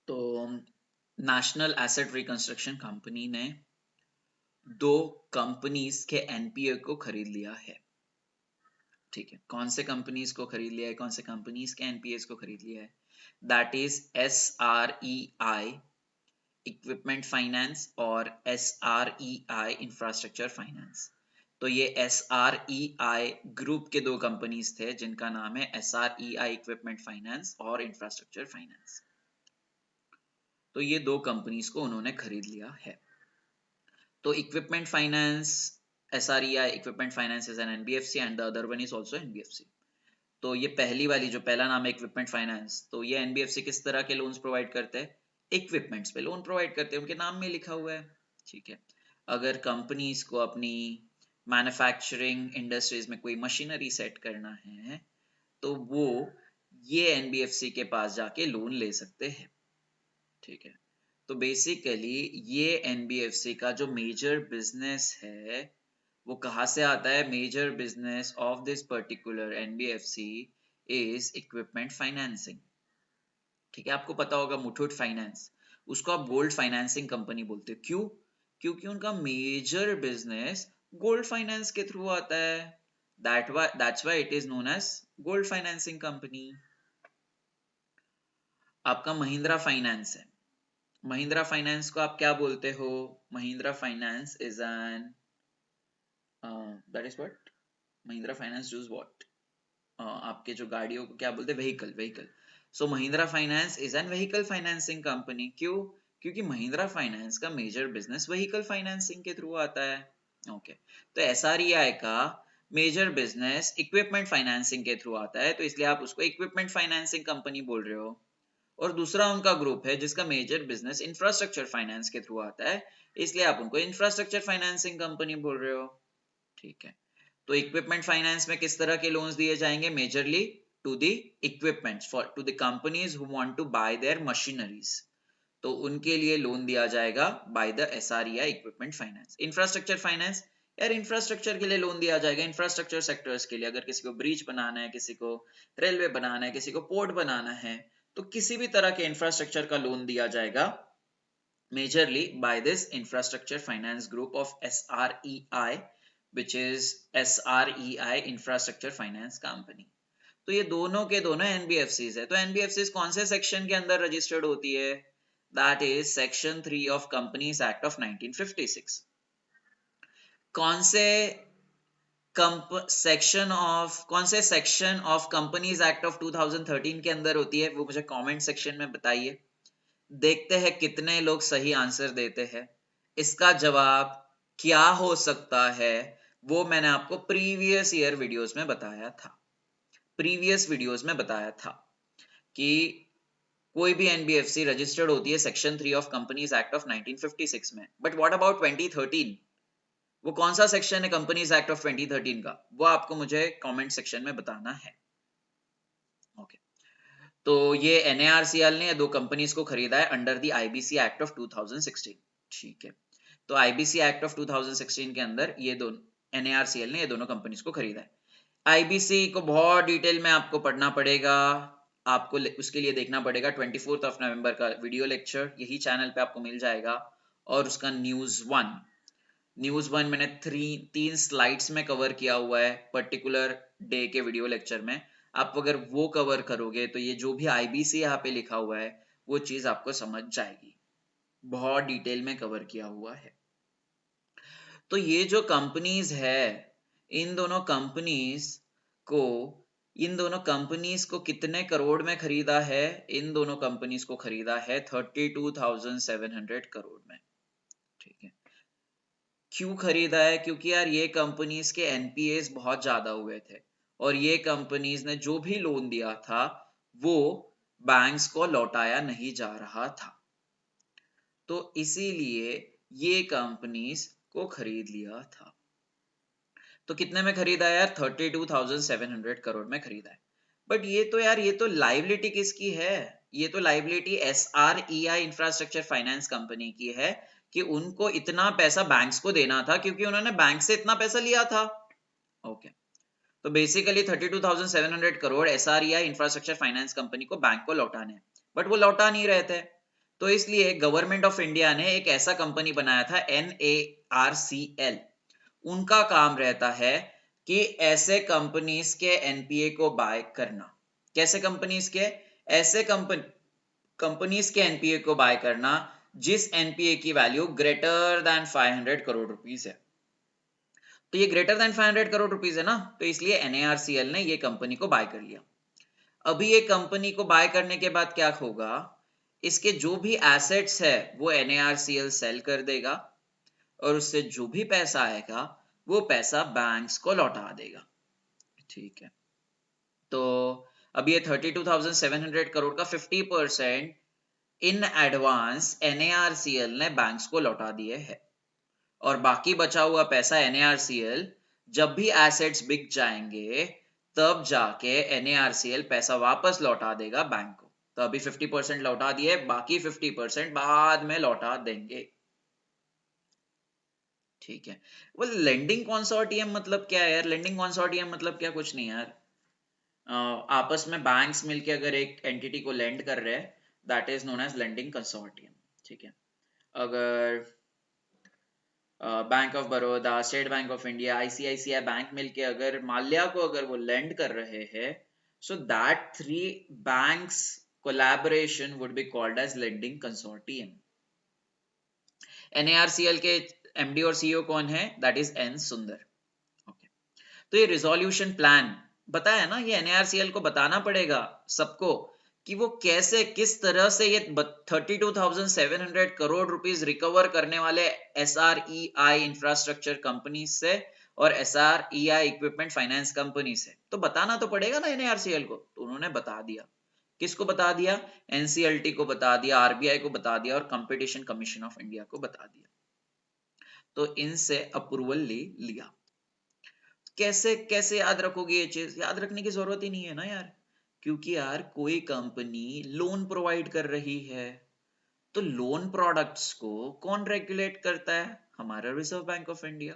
तो national asset reconstruction company ने 2 companies के NPA को खरीद लिया है। ठीक है, कौन से कंपनीज को खरीद लिया है, कौन से कंपनीज के NPAs को खरीद लिया है, that is SREI equipment finance और SREI इंफ्रास्ट्रक्चर फाइनेंस। तो ये SREI ग्रुप के 2 कंपनीज थे जिनका नाम है SREI इक्विपमेंट फाइनेंस और इंफ्रास्ट्रक्चर फाइनेंस। तो ये 2 कंपनीज को उन्होंने खरीद लिया है। तो equipment finance, SREI equipment finance is N NBFC and the other one is also NBFC। तो ये पहली वाली जो पहला नाम है इक्विपमेंट फाइनेंस, तो ये NBFC किस तरह के लोन्स प्रोवाइड करते हैं, इक्विपमेंट्स पे लोन प्रोवाइड करते हैं, उनके नाम में लिखा हुआ है। ठीक है, अगर कंपनीज को अपनी मैन्युफैक्चरिंग इंडस्ट्रीज में कोई मशीनरी सेट करना है तो वो ये NBFC के पास जाके लोन ले सकते हैं। ठीक है, तो बेसिकली ये NBFC का जो मेजर बिजनेस है वो कहाँ से आता है, major business of this particular NBFC is equipment financing. ठीक है, आपको पता होगा मुथूट फाइनेंस, उसको आप गोल्ड फाइनेंसिंग कंपनी बोलते हो। क्यों? क्योंकि उनका मेजर बिजनेस गोल्ड फाइनेंस के थ्रू आता है। That's why it is known as gold financing company. आपका महिंद्रा फाइनेंस है, महिंद्रा फाइनेंस को आप क्या बोलते हो? Mahindra Finance is an that is what, Mahindra Finance does what, आपके जो गाड़ियों को क्या बोलते हैं? Vehicle. So Mahindra Finance is an vehicle financing company. क्यों? क्योंकि महिंद्रा फाइनेंस का मेजर बिजनेस व्हीकल फाइनेंसिंग के थ्रू आता है। ओके, तो एसआरईआई का मेजर बिजनेस इक्विपमेंट फाइनेंसिंग के थ्रू आता है, तो इसलिए आप उसको इक्विपमेंट फाइनेंसिंग कंपनी बोल रहे हो। और दूसरा उनका ग्रुप है जिसका मेजर बिजनेस इंफ्रास्ट्रक्चर फाइनेंस के थ्रू आता है, इसलिए आप उनको इंफ्रास्ट्रक्चर फाइनेंसिंग कंपनी बोल रहे हो। ठीक है, तो इक्विपमेंट फाइनेंस में किस तरह के लोन्स दिए जाएंगे? Majorly to the equipments, for to the companies who want to buy their machineries, तो उनके लिए लोन दिया जाएगा by the SREI equipment finance. Infrastructure finance, यार इंफ्रास्ट्रक्चर के लिए लोन दिया जाएगा, इंफ्रास्ट्रक्चर सेक्टर्स के लिए, अगर किसी को ब्रिज बनाना है, किसी को रेलवे बनाना है, किसी को पोर्ट बनाना है, तो किसी भी तरह के इंफ्रास्ट्रक्चर का लोन दिया जाएगा majorly by this infrastructure finance group of SREI, which is SREI Infrastructure Finance Company। तो ये दोनों के दोनों NBFCs है। तो NBFCs कौन से सेक्शन के अंदर रजिस्टर्ड होती है? That is section 3 of companies act of 1956। कौन से section of companies act of 2013 के अंदर होती है? वो मुझे कमेंट सेक्शन में बताइए। देखते हैं कितने लोग सही आंसर देते हैं। इसका जवाब क्या हो सकता है वो मैंने आपको प्रीवियस ईयर वीडियोस में बताया था। प्रीवियस वीडियोस में बताया था कि कोई भी एनबीएफसी रजिस्टर्ड होती है section 3 of companies act of 1956 में। But what about 2013? वो कौन सा सेक्शन है कंपनीज एक्ट ऑफ 2013 का? वो आपको मुझे कमेंट सेक्शन में बताना है। ओके, तो ये एनएआरसीएल ने दो कंपनीज को खरीदा है under the IBC act of 2016। ठीक है, तो आईबीसी एक्ट ऑफ 2016 के अंदर ये दोनों एनएआरसीएल ने ये दोनों कंपनीज को खरीदा है। आईबीसी को बहुत डिटेल में आपको पढ़ना पड़ेगा, आपको उसके लिए देखना पड़ेगा 24 ऑफ नवंबर का वीडियो लेक्चर, यही चैनल पे आपको मिल जाएगा। और उसका न्यूज वन मैंने तीन स्लाइड्स में कवर किया हुआ है पर्टिकुलर डे के वीडियो लेक्चर में। आप अगर वो कवर करोगे तो ये जो भी आईबीसी यहाँ पे लिखा हुआ है वो चीज आपको समझ जाएगी, बहुत डिटेल में कवर किया हुआ है। तो ये जो कंपनीज है, इन दोनों कंपनीज को कितने करोड़ में खरीदा है? इन दोनों कंपनीज को खरीदा है 32,700 करोड़ में। ठीक है, क्यों खरीदा है? क्योंकि यार ये कंपनीज के एनपीएस बहुत ज्यादा हुए थे और ये कंपनीज ने जो भी लोन दिया था वो बैंक्स को लौटाया नहीं जा रहा था, तो इसीलिए ये कंपनीज को खरीद लिया था। तो कितने में खरीदा यार? 32,700 करोड़ में खरीदा है। बट ये तो यार, ये तो लाइबिलिटी किसकी है? ये तो लाइबिलिटी एसआरईआई इंफ्रास्ट्रक्चर फाइनेंस कंपनी की है कि उनको इतना पैसा बैंक्स को देना था क्योंकि उन्होंने बैंक से इतना पैसा लिया था। ओके, तो basically 32,700 crore SREI infrastructure finance company को बैंक को लौटाने, बट वो लौटा नहीं रहे थे। तो इसलिए गवर्नमेंट ऑफ इंडिया ने एक ऐसा कंपनी बनाया था NARCL। उनका काम रहता है कि ऐसे कंपनीज के एनपीए को बाय करना। कैसे कंपनीज के? ऐसे कंपनीज के एनपीए को बाय करना जिस एनपीए की value greater than 500 crore rupees है। तो ये ग्रेटर देन 500 करोड़ रुपीस है ना, तो इसलिए एनएआरसीएल ने ये कंपनी को बाय कर लिया। अभी ये कंपनी को बाय करने के बाद क्या होगा? इसके जो भी एसेट्स है वो एनएआरसीएल सेल कर देगा और उससे जो भी पैसा आएगा वो पैसा बैंक्स को लौटा देगा। ठीक है, तो अब ये 32,700 करोड़ का 50% इन एडवांस एनएआरसीएल ने बैंक्स को लौटा दिए है और बाकी बचा हुआ पैसा एनएआरसीएल जब भी एसेट्स बिक जाएंगे तब जाके एनएआरसीएल पैसा वापस लौटा देगा बैंक को। तो अभी 50% लौटा दिए, बाकी 50% बाद में लौटा देंगे। ठीक है, वो लेंडिंग कंसोर्टियम मतलब क्या है यार? लेंडिंग कंसोर्टियम मतलब क्या? कुछ नहीं यार, आपस में बैंक्स मिलके अगर एक एंटिटी को लेंड कर रहे हैं that is known as lending consortium. ठीक है, अगर bank of Baroda, state bank of India, ICICI bank मिलके अगर माल्या को अगर वो लेंड कर रहे हैं, so that three banks collaboration would be called as lending consortium. NARCL के एमडी और सीईओ कौन है? That is N Sundar. Okay, तो ये रिजोल्यूशन प्लान बताया ना, ये एनएआरसीएल को बताना पड़ेगा सबको कि वो कैसे किस तरह से ये 32,700 करोड़ रुपीस रिकवर करने वाले एसआरईआई इंफ्रास्ट्रक्चर कंपनी से और एसआरईआई इक्विपमेंट फाइनेंस कंपनी से, तो बताना तो पड़ेगा ना एनएआरसीएल को। तो उन्होंने बता दिया। किसको बता दिया? एनसीएलटी को बता दिया, आरबीआई को बता दिया और कंपटीशन कमीशन ऑफ इंडिया को बता दिया। तो इनसे अप्रूवल ले लिया। कैसे कैसे याद रखोगे ये चीज? याद रखने की जरूरत ही नहीं है ना यार, क्योंकि यार कोई कंपनी लोन प्रोवाइड कर रही है, तो लोन प्रोडक्ट्स को कौन रेगुलेट करता है? हमारा रिजर्व बैंक ऑफ इंडिया।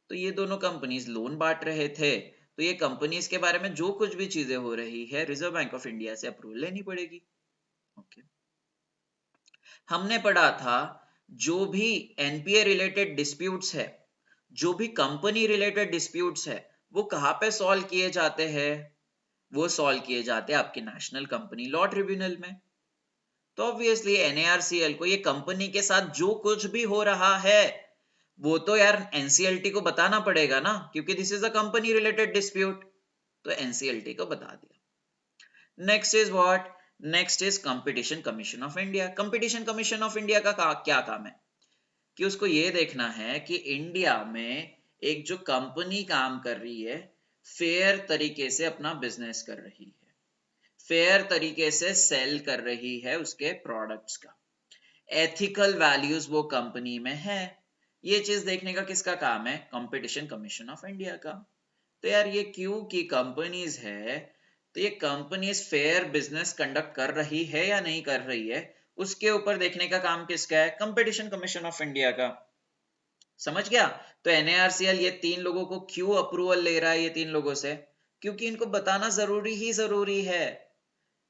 तो ये दोनों कंपनीज लोन बांट रहे थे, तो ये कंपनीज के बारे में जो कुछ भी चीजें हो रही है रिजर्व बैंक ऑफ इंडिया से अप्रूवल लेनी पड़ेगी। ओके, हमने पढ़ा था जो भी एनपीए रिलेटेड डिस्प्यूट्स है, जो भी कंपनी रिलेटेड डिस्प्यूट्स है, वो कहाँ पे सॉल्व किए जाते हैं? वो सॉल्व किए जाते हैं आपके नेशनल कंपनी लॉ ट्रिब्यूनल में। तो ऑब्वियसली एनएआरसीएल को ये कंपनी के साथ जो कुछ भी हो रहा है वो तो यार एनसीएलटी को बताना पड़ेगा ना, क्योंकि this is a company related dispute, तो एनसीएलटी को बता दिया। Next is what? Next is competition commission of India. Competition commission of India का क्या काम है? कि उसको ये देखना है कि इंडिया में एक जो कंपनी काम कर रही है फेयर तरीके से अपना बिजनेस कर रही है, फेयर तरीके से सेल कर रही है उसके प्रोडक्ट्स का, एथिकल वैल्यूज वो कंपनी में है, ये चीज देखने का किसका काम है? कंपटीशन कमीशन ऑफ इंडिया का। तो यार ये क्यों की कंपनीज है, तो ये कंपनीज फेयर बिजनेस कंडक्ट कर रही है या नहीं कर रही है, उसके ऊपर देखने का काम किसका है? कंपटीशन कमीशन ऑफ इंडिया का। समझ गया? तो एनएआरसीएल ये तीन लोगों को क्यों अप्रूवल ले रहा है? ये तीन लोगों से क्योंकि इनको बताना जरूरी ही जरूरी है।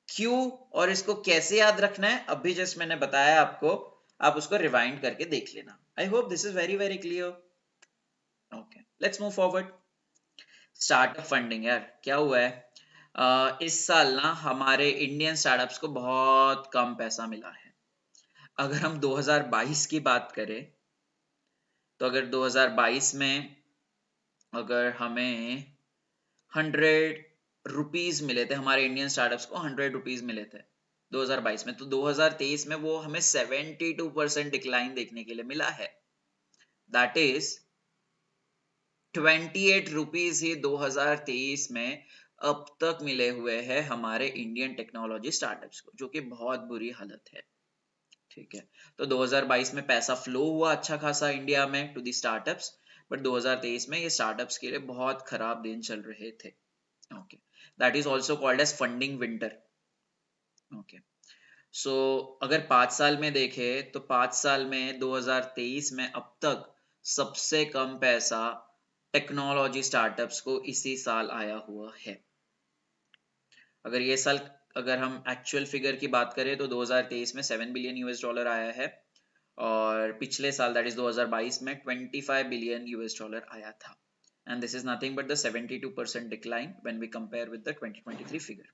क्यों और इसको कैसे याद रखना है अभी जस्ट मैंने बताया आपको, आप उसको रिवाइंड करके देख लेना। I hope this is very very clear. Okay, let's move forward. Startup funding, यार क्या हुआ है? इस साल ना हमारे इंडियन स्टार्टअप्स को बहुत कम पैसा मिला है। अगर हम 2022 की बात करें, तो अगर 2022 में अगर हमें 100 रुपीज मिले थे, हमारे इंडियन स्टार्टअप्स को 100 रुपीज मिले थे 2022 में, तो 2023 में वो हमें 72% डिक्लाइन देखने के लिए मिला है। दैट इज 28 रुपीज ही 2023 में अब तक मिले हुए हैं हमारे इंडियन टेक्नोलॉजी स्टार्टअप्स को, जो कि बहुत बुरी हालत है। ठीक है, तो 2022 में पैसा फ्लो हुआ अच्छा खासा इंडिया में टू दी स्टार्टअप्स, बट 2023 में ये स्टार्टअप्स के लिए बहुत खराब दिन चल रहे थे। Okay, that is also called as funding winter. Okay, so अगर 5 साल में देखे तो 5 साल में 2023 में अब तक सबसे कम पैसा टेक्नोलॉजी स्टार्टअप्स को इसी साल आया हुआ है। अगर ये साल अगर हम एक्चुअल फिगर की बात करें तो 2023 में $7 बिलियन आया है, और पिछले साल दैट इज 2022 में $25 बिलियन आया था। And this is nothing but the 72% decline when we compare with the 2023 figure.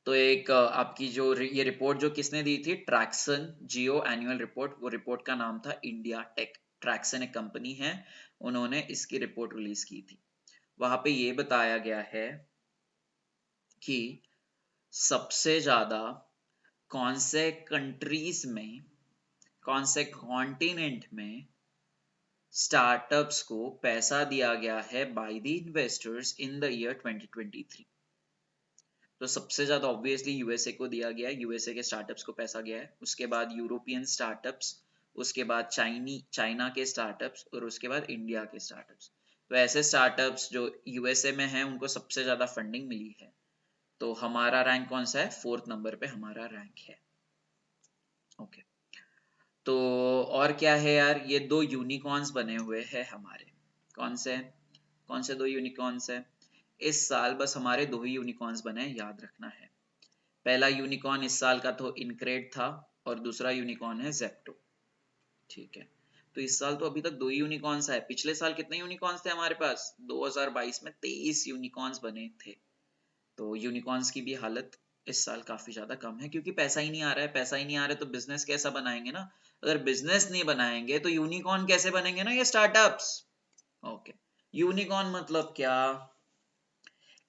तो एक आपकी जो ये रिपोर्ट जो किसने दी थी? ट्रैक्सन जियो एनुअल रिपोर्ट, वो रिपोर्ट का नाम था इंडिया टेक। ट्रैक्सन एक कंपनी है, उन्होंने इसकी रिपोर्ट रिलीज की थी। वहां पे ये बताया गया है कि सबसे ज्यादा कौन से कंट्रीज में, कौन से कॉन्टिनेंट में स्टार्टअप्स को पैसा दिया गया है by the investors in the year 2023। तो सबसे ज्यादा ऑब्वियसली यूएसए को दिया गया है, यूएसए के स्टार्टअप्स को पैसा गया है, उसके बाद यूरोपियन स्टार्टअप्स, उसके बाद चाइना के स्टार्टअप्स, और उसके बाद इंडिया के स्टार्टअप्स। तो ऐसे स्टार्टअप्स जो यूएसए में हैं उनको सबसे ज्यादा फंडिंग मिली है। तो हमारा रैंक कौन सा है? 4th नंबर पे हमारा रैंक है। ओके, तो और क्या है यार, ये दो यूनिकॉर्न्स बने हुए हैं हमारे। कौन से? दो यूनिकॉर्न्स है इस साल? बस हमारे दो ही यूनिकॉर्न्स बने हैं, याद रखना है। पहला यूनिकॉर्न इस साल का तो इनक्रेड था और दूसरा यूनिकॉर्न है जेप्टो। ठीक है, तो इस साल तो अभी तक 2 ही यूनिकॉर्न्स आए। पिछले साल कितने यूनिकॉर्न्स थे हमारे पास? 2022 में 23 यूनिकॉर्न्स बने थे। तो यूनिकॉर्न्स की भी हालत इस साल काफी ज्यादा कम है, क्योंकि पैसा ही नहीं आ रहा है। पैसा ही नहीं आ रहा है तो बिजनेस कैसा बनाएंगे ना? अगर बिजनेस नहीं बनाएंगे तो यूनिकॉर्न कैसे बनेंगे ना, ये स्टार्टअप्स। ओके, यूनिकॉर्न मतलब क्या?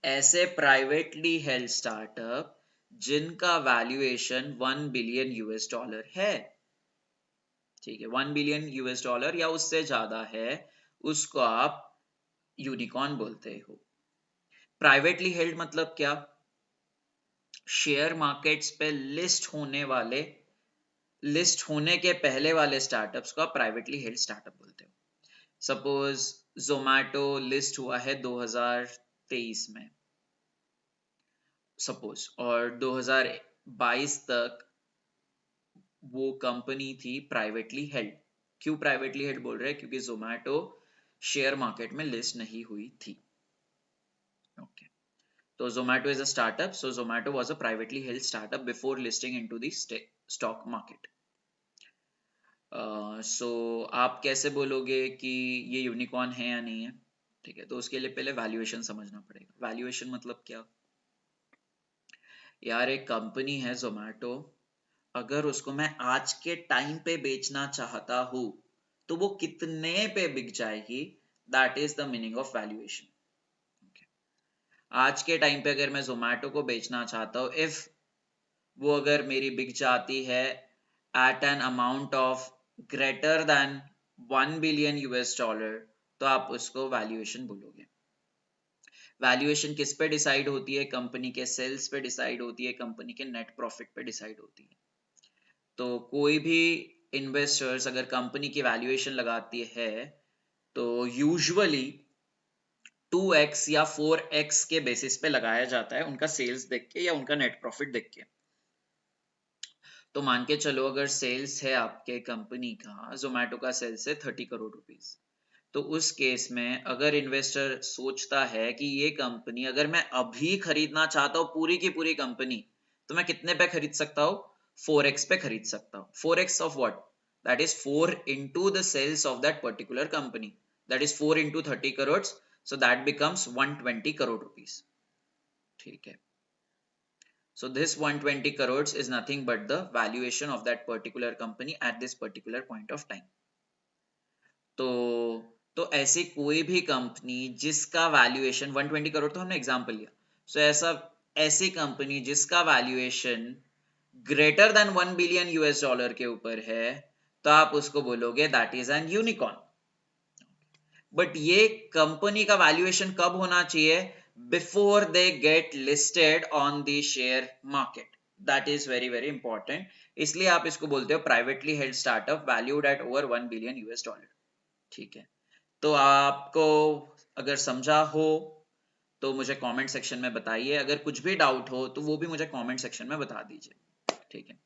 ऐसे प्राइवेटली हेल्ड स्टार्टअप जिनका वैल्यूएशन 1 बिलियन यूएस डॉलर है। ठीक है, 1 बिलियन यूएस डॉलर या उससे ज्यादा है, उसको आप यूनिकॉर्न बोलते हो। प्राइवेटली हेल्ड मतलब क्या? शेयर मार्केट्स पे लिस्ट होने के पहले वाले स्टार्टअप्स को आप प्राइवेटली हेल्ड स्टार्टअप बोलते हो। सपोज जोमैटो लिस्ट हुआ है 2023 में सपोज, और 2022 तक वो कंपनी थी प्राइवेटली हेल्ड। क्यों प्राइवेटली हेल्ड बोल रहे हैं? क्योंकि जोमैटो शेयर मार्केट में लिस्ट नहीं हुई थी। Okay, so Zomato is a startup. So Zomato was a privately held startup before listing into the stock market. So आप कैसे बोलोगे कि ये यूनिकॉर्न है या नहीं है? ठीक है, तो उसके लिए पहले वैल्यूएशन समझना पड़ेगा। वैल्यूएशन मतलब क्या? यार, एक कंपनी है जोमैटो, अगर उसको मैं आज के टाइम पे बेचना चाहता हूँ तो वो कितने पे बिक जाएगी, that is the meaning of valuation. आज के टाइम पे अगर मैं जोमैटो को बेचना चाहता हूँ, इफ वो अगर मेरी बिक जाती है at an amount of greater than 1 billion US dollar, तो आप उसको वैल्यूएशन बोलोगे। वैल्यूएशन किस पे डिसाइड होती है? कंपनी के सेल्स पे डिसाइड होती है, कंपनी के नेट प्रॉफिट पे डिसाइड होती है। तो कोई भी इन्वेस्टर्स अगर कंपनी की वैल्यूएशन लगाती है तो यूजुअली 2x या 4x के बेसिस पे लगाया जाता है, उनका सेल्स देख के या उनका नेट प्रॉफिट देख के। तो मान के चलो अगर सेल्स है आपके कंपनी का, जोमैटो का सेल्स है 30 करोड़ रुपीस, तो उस केस में अगर इन्वेस्टर सोचता है कि ये कंपनी अगर मैं अभी खरीदना चाहता हूँ पूरी की पूरी कंपनी, तो मैं कितने पे खरीद सकता हूँ? 4x पे खरीद सकता हूँ। 4x of what? That is 4 into the sales of that particular company, that is 4 into 30 crores, so that becomes 120 crore rupees. ठीक है, so this 120 crores is nothing but the valuation of that particular company at this particular point of time. तो ऐसी कोई भी company जिसका valuation 120 crore, तो हमने example लिया, सो ऐसी कंपनी जिसका valuation greater than 1 billion US dollar के ऊपर है, तो आप उसको बोलोगे that is N unicorn. But ये कंपनी का वैल्यूएशन कब होना चाहिए? Before they get listed on the share market. That is very very important, इसलिए आप इसको बोलते हो privately held startup valued at over 1 billion US dollar. ठीक है, तो आपको अगर समझा हो तो मुझे कमेंट सेक्शन में बताइए, अगर कुछ भी डाउट हो तो वो भी मुझे कमेंट सेक्शन में बता दीजिए। ठीक है,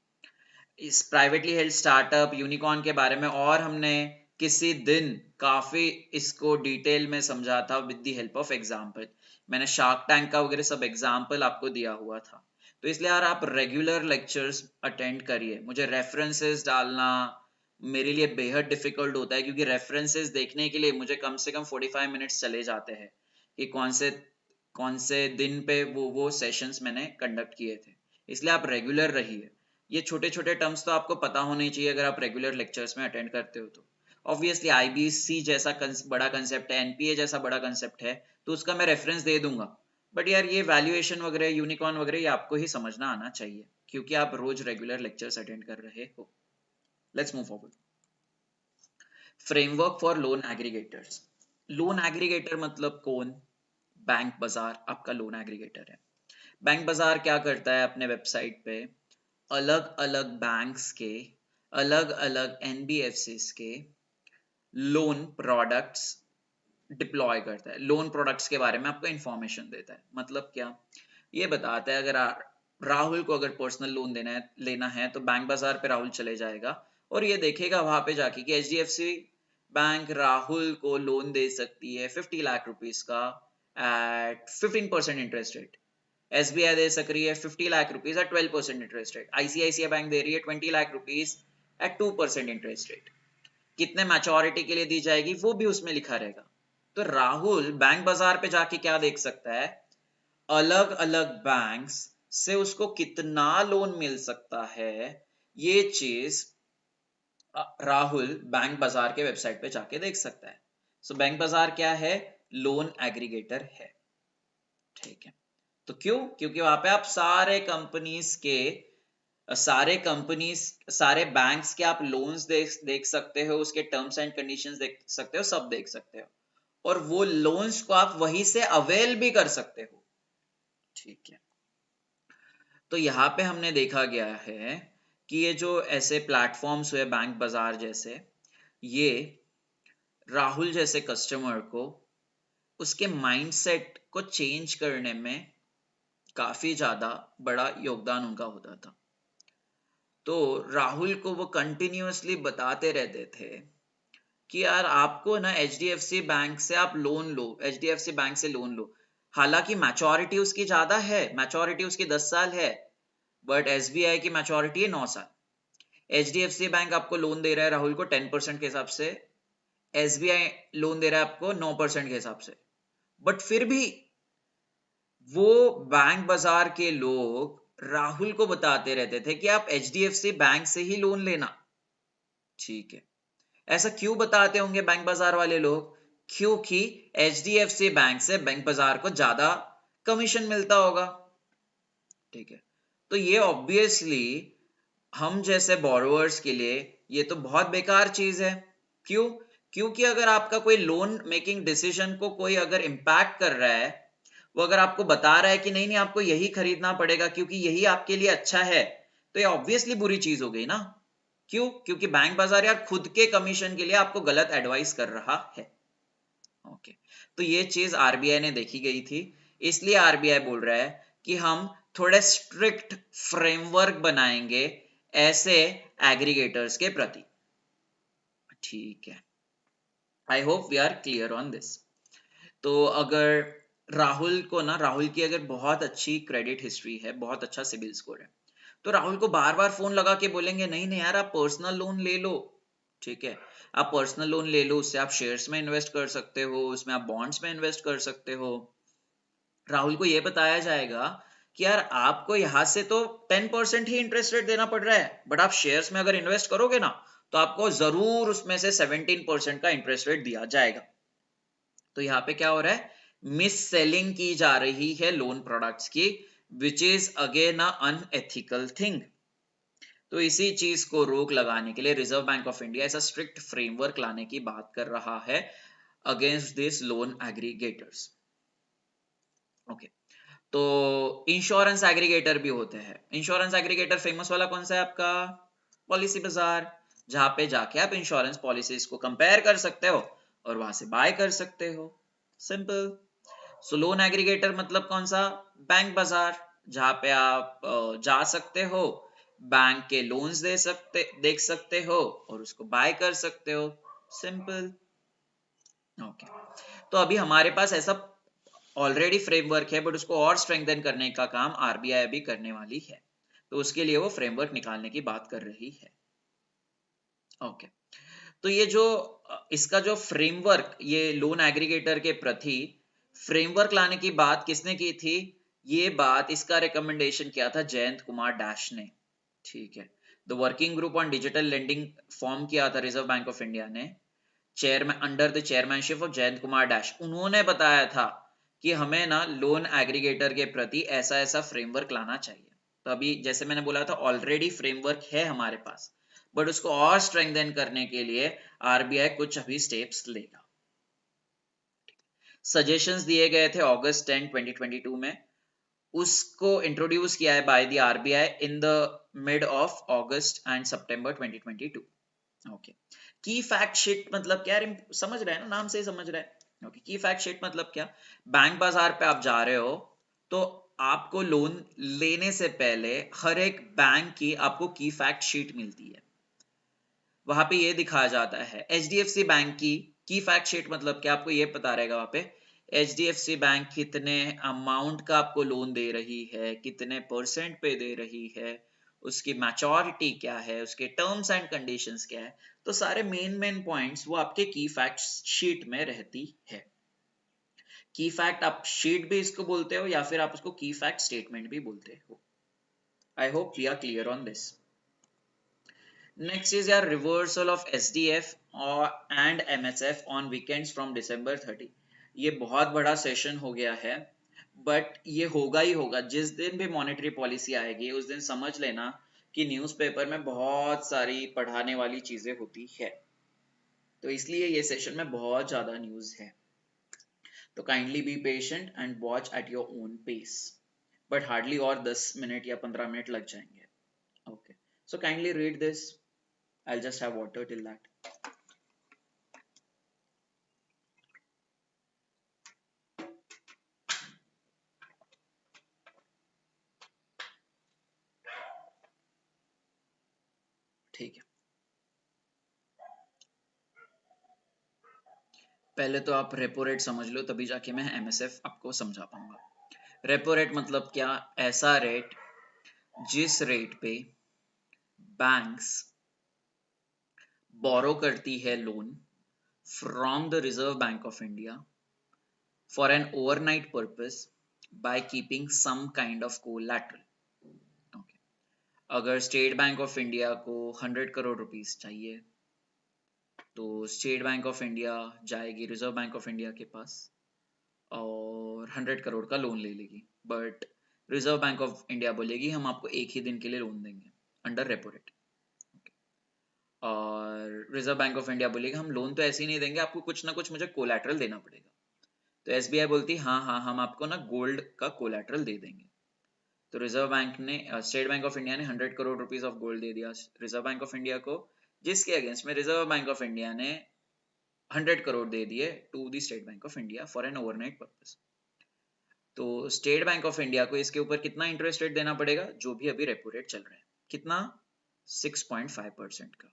इस प्राइवेटली हेल्ड स्टार्टअप यूनिकॉर्न के बारे में और हमने किसी दिन काफी इसको डिटेल में समझा था with the help of example. मैंने शार्क टैंक का वगैरह सब एग्जांपल आपको दिया हुआ था। तो इसलिए यार आप रेगुलर लेक्चर्स अटेंड करिए। मुझे रेफरेंसेस डालना मेरे लिए बेहद डिफिकल्ट होता है, क्योंकि रेफरेंसेस देखने के लिए मुझे कम से कम 45 मिनट्स चले जाते हैं कि कौन से दिन पे वो सेशंस मैंने कंडक्ट किए थे। इसलिए आप रेगुलर रहिए। ये छोटे छोटे टर्म्स तो आपको पता होने चाहिए अगर आप रेगुलर लेक्चर्स में अटेंड करते हो तो। ऑब्वियसली आईबीसी जैसा बड़ा कंसेप्ट है, एनपीए जैसा बड़ा कंसेप्ट है, तो उसका मैं रेफरेंस दे दूंगा। बट यार ये वैल्यूएशन वगैरह, यूनिकॉर्न वगैरह, ये आपको ही समझना आना चाहिए, क्योंकि आप रोज रेगुलर लेक्चर्स अटेंड कर रहे हो। Let's move forward. Framework for loan aggregators. Loan aggregator मतलब कौन? बैंक बाजार आपका लोन एग्रीगेटर है। बैंक बाजार क्या करता है? अपने वेबसाइट पे अलग अलग बैंक्स के, अलग अलग एनबीएफसीज के लोन प्रोडक्ट्स डिप्लॉय करता है। लोन प्रोडक्ट्स के बारे में आपको इंफॉर्मेशन देता है। मतलब क्या? ये बताता है अगर राहुल को अगर पर्सनल लोन लेना है तो बैंक बाजार पे राहुल चले जाएगा और ये देखेगा वहां पे जाके कि एचडीएफसी बैंक राहुल को लोन दे सकती है 50 लाख रुपीस का एट 15% इंटरेस्ट रेट। SBI दे सक रही है 50 lakh rupees at 12% interest rate, ICICI bank दे रही है 20 lakh rupees at 2% interest rate. कितने मैच्योरिटी के लिए दी जाएगी वो भी उसमें लिखा रहेगा। तो राहुल बैंक बाजार पे जाके क्या देख सकता है, अलग अलग बैंक्स से उसको कितना लोन मिल सकता है, ये चीज राहुल बैंक बाजार के वेबसाइट पे जाके देख सकता है। सो बैंक बाजार क्या है, लोन एग्रीगेटर है, ठीक है। तो क्यों, क्योंकि वहां पे आप सारे बैंक्स के आप लोन्स देख सकते हो, उसके टर्म्स एंड कंडीशंस देख सकते हो, सब देख सकते हो, और वो लोन्स को आप वहीं से अवेल भी कर सकते हो, ठीक है। तो यहाँ पे हमने देखा गया है कि ये जो ऐसे प्लेटफॉर्म्स हुए बैंक बाजार जैसे, ये राहुल जैसे कस्टमर को उसके माइंडसेट को चेंज करने में काफी ज्यादा बड़ा योगदान उनका होता था। तो राहुल को वो कंटिन्यूअसली बताते रहते थे कि यार आपको ना HDFC बैंक से आप लोन लो, HDFC बैंक से लोन लो। हालांकि मैच्योरिटी उसकी ज्यादा है, मैच्योरिटी उसकी 10 साल है, बट SBI की मैच्योरिटी है 9 साल। HDFC बैंक आपको लोन दे रहा है राहुल को 10% के हिसाब से, SBI लोन दे रहा है आपको 9% के हिसाब से, बट फिर भी वो बैंक बाजार के लोग राहुल को बताते रहते थे कि आप HDFC बैंक से ही लोन लेना, ठीक है। ऐसा क्यों बताते होंगे बैंक बाजार वाले लोग, क्योंकि HDFC बैंक से बैंक बाजार को ज्यादा कमीशन मिलता होगा, ठीक है। तो ये ऑब्वियसली हम जैसे बोरोवर्स के लिए ये तो बहुत बेकार चीज है। क्यों, क्योंकि अगर आपका कोई लोन मेकिंग डिसीजन को कोई अगर इम्पैक्ट कर रहा है, वो अगर आपको बता रहा है कि नहीं नहीं आपको यही खरीदना पड़ेगा क्योंकि यही आपके लिए अच्छा है, तो ये ऑब्वियसली बुरी चीज हो गई ना। क्यों, क्योंकि बैंक बाजार यार खुद के कमीशन के लिए आपको गलत एडवाइस कर रहा है, ओके। तो ये चीज RBI ने देखी गई थी, इसलिए RBI बोल रहा है कि हम थोड़े स्ट्रिक्ट फ्रेमवर्क बनाएंगे ऐसे एग्रीगेटर्स के प्रति, ठीक है। I hope we are clear on this. तो अगर राहुल की अगर बहुत अच्छी क्रेडिट हिस्ट्री है, बहुत अच्छा सिबिल स्कोर है, तो राहुल को बार बार फोन लगा के बोलेंगे नहीं नहीं यार आप पर्सनल लोन ले लो, ठीक है। आप पर्सनल लोन ले लो, उससे आप शेयर्स में इन्वेस्ट कर सकते हो, उसमें आप बॉन्ड्स में इन्वेस्ट कर सकते हो। राहुल को यह बताया जाएगा कि यार आपको यहां से तो 10% ही इंटरेस्ट रेट देना पड़ रहा है, बट आप शेयर्स में अगर इन्वेस्ट करोगे ना तो आपको जरूर उसमें से 17% का इंटरेस्ट रेट दिया जाएगा। तो यहाँ पे क्या हो रहा है, मिस सेलिंग की जा रही है लोन प्रोडक्ट्स की, which is again a unethical thing. तो इसी चीज को रोक लगाने के लिए रिजर्व बैंक ऑफ इंडिया ऐसा स्ट्रिक्ट फ्रेमवर्क लाने की बात कर रहा है against this loan aggregators, okay. तो इंश्योरेंस एग्रीगेटर भी होते हैं। इंश्योरेंस एग्रीगेटर फेमस वाला कौन सा है आपका, पॉलिसी बाजार, जहां पे जाके आप इंश्योरेंस पॉलिसीज को कंपेयर कर सकते हो और वहां से बाय कर सकते हो, सिंपल। सो लोन एग्रीगेटर मतलब कौन सा, बैंक बाजार, जहां पे आप जा सकते हो, बैंक के लोन्स देख सकते हो और उसको बाय कर सकते हो, सिंपल, ओके। तो अभी हमारे पास ऐसा ऑलरेडी फ्रेमवर्क है, बट उसको और स्ट्रेंथन करने का काम RBI अभी करने वाली है, तो उसके लिए वो फ्रेमवर्क निकालने की बात कर रही है, ओके। तो ये जो इसका जो फ्रेमवर्क, ये लोन एग्रीगेटर के प्रति फ्रेमवर्क लाने की बात किसने की थी, ये बात इसका रिकमेंडेशन किया था जयंत कुमार डैश ने, ठीक है। The working group on digital lending form किया था रिजर्व बैंक ऑफ इंडिया ने, chairman under the chairmanship of Jayant Kumar dash. उन्होंने बताया था कि हमें ना लोन एग्रीगेटर के प्रति ऐसा ऐसा फ्रेमवर्क लाना चाहिए। तो अभी जैसे मैंने बोला था ऑलरेडी फ्रेमवर्क है हमारे पास, बट उसको और स्ट्रेंथन करने के लिए RBI कुछ अभी स्टेप्स लेगा। सजेशंस दिए गए थे अगस्त 10, 2022 में, उसको इंट्रोड्यूस किया है by the RBI in the mid of August and September 2022, okay. की फैक्ट शीट मतलब क्या, समझ रहे हैं ना, नाम से ही समझ रहे हैं, ओके। की फैक्ट शीट मतलब क्या, बैंक बाजार पे आप जा रहे हो तो आपको लोन लेने से पहले हर एक बैंक की आपको की फैक्ट शीट मिलती है, वहां पे ये दिखाया जाता है। HDFC बैंक की फैक्ट शीट मतलब क्या, आपको ये पता रहेगा वहां पे HDFC बैंक कितने अमाउंट का आपको लोन दे रही है, कितने परसेंट पे दे रही है, उसकी मैच्योरिटी क्या है, उसके टर्म्स एंड कंडीशंस क्या है, तो सारे मेन पॉइंट्स वो आपके की फैक्ट शीट में रहती है। की फैक्ट आप शीट भी इसको बोलते हो या फिर आप उसको की फैक्ट स्टेटमेंट भी बोलते हो। I hope we are clear on this. Next is यार रिवर्सल ऑफ SDF और and MSF on weekends from December 30। ये बहुत बड़ा सेशन हो गया है, बट ये होगा ही होगा। जिस दिन भी मॉनेटरी पॉलिसी आएगी उस दिन समझ लेना कि न्यूज़पेपर में बहुत सारी पढ़ाने वाली चीजें होती है, तो इसलिए ये सेशन में बहुत ज्यादा न्यूज है। तो kindly be patient and watch at your own pace, but hardly और 10 मिनट या 15 मिनट लग जाएंगे। Okay, so kindly read this. I'll just have water till that. ठीक है, पहले तो आप रेपो रेट समझ लो, तभी जाके मैं MSF आपको समझा पाऊंगा। रेपो रेट मतलब क्या? ऐसा रेट जिस रेट पे बैंक्स बोरो करती है loan from the reserve bank of India for an overnight purpose by keeping some kind of collateral. Okay, अगर स्टेट बैंक ऑफ इंडिया को 100 करोड़ रुपीस चाहिए तो स्टेट बैंक ऑफ इंडिया जाएगी reserve bank of India के पास और 100 करोड़ का loan ले लेगी, but reserve bank of India बोलेगी हम आपको एक ही दिन के लिए लोन देंगे अंडर रेपो रेट। और रिजर्व बैंक ऑफ इंडिया बोलेगी हम लोन तो ऐसे ही नहीं देंगे, आपको कुछ ना कुछ मुझे कोलैटरल देना पड़ेगा। तो SBI बोलती हाँ हाँ हम आपको ना गोल्ड का कोलैटरल दे देंगे। तो रिजर्व बैंक ने स्टेट बैंक ऑफ इंडिया ने 100 करोड़ रुपीस ऑफ गोल्ड दे दिया रिजर्व बैंक ऑफ इंडिया को, जिसके अगेंस्ट में रिजर्व बैंक ऑफ इंडिया ने 100 करोड़ दे दिए to the state bank of India for an overnight purpose. तो स्टेट बैंक ऑफ इंडिया को इसके ऊपर कितना इंटरेस्ट रेट देना पड़ेगा? जो भी अभी रेपो रेट चल रहा है, कितना? 6.5% का।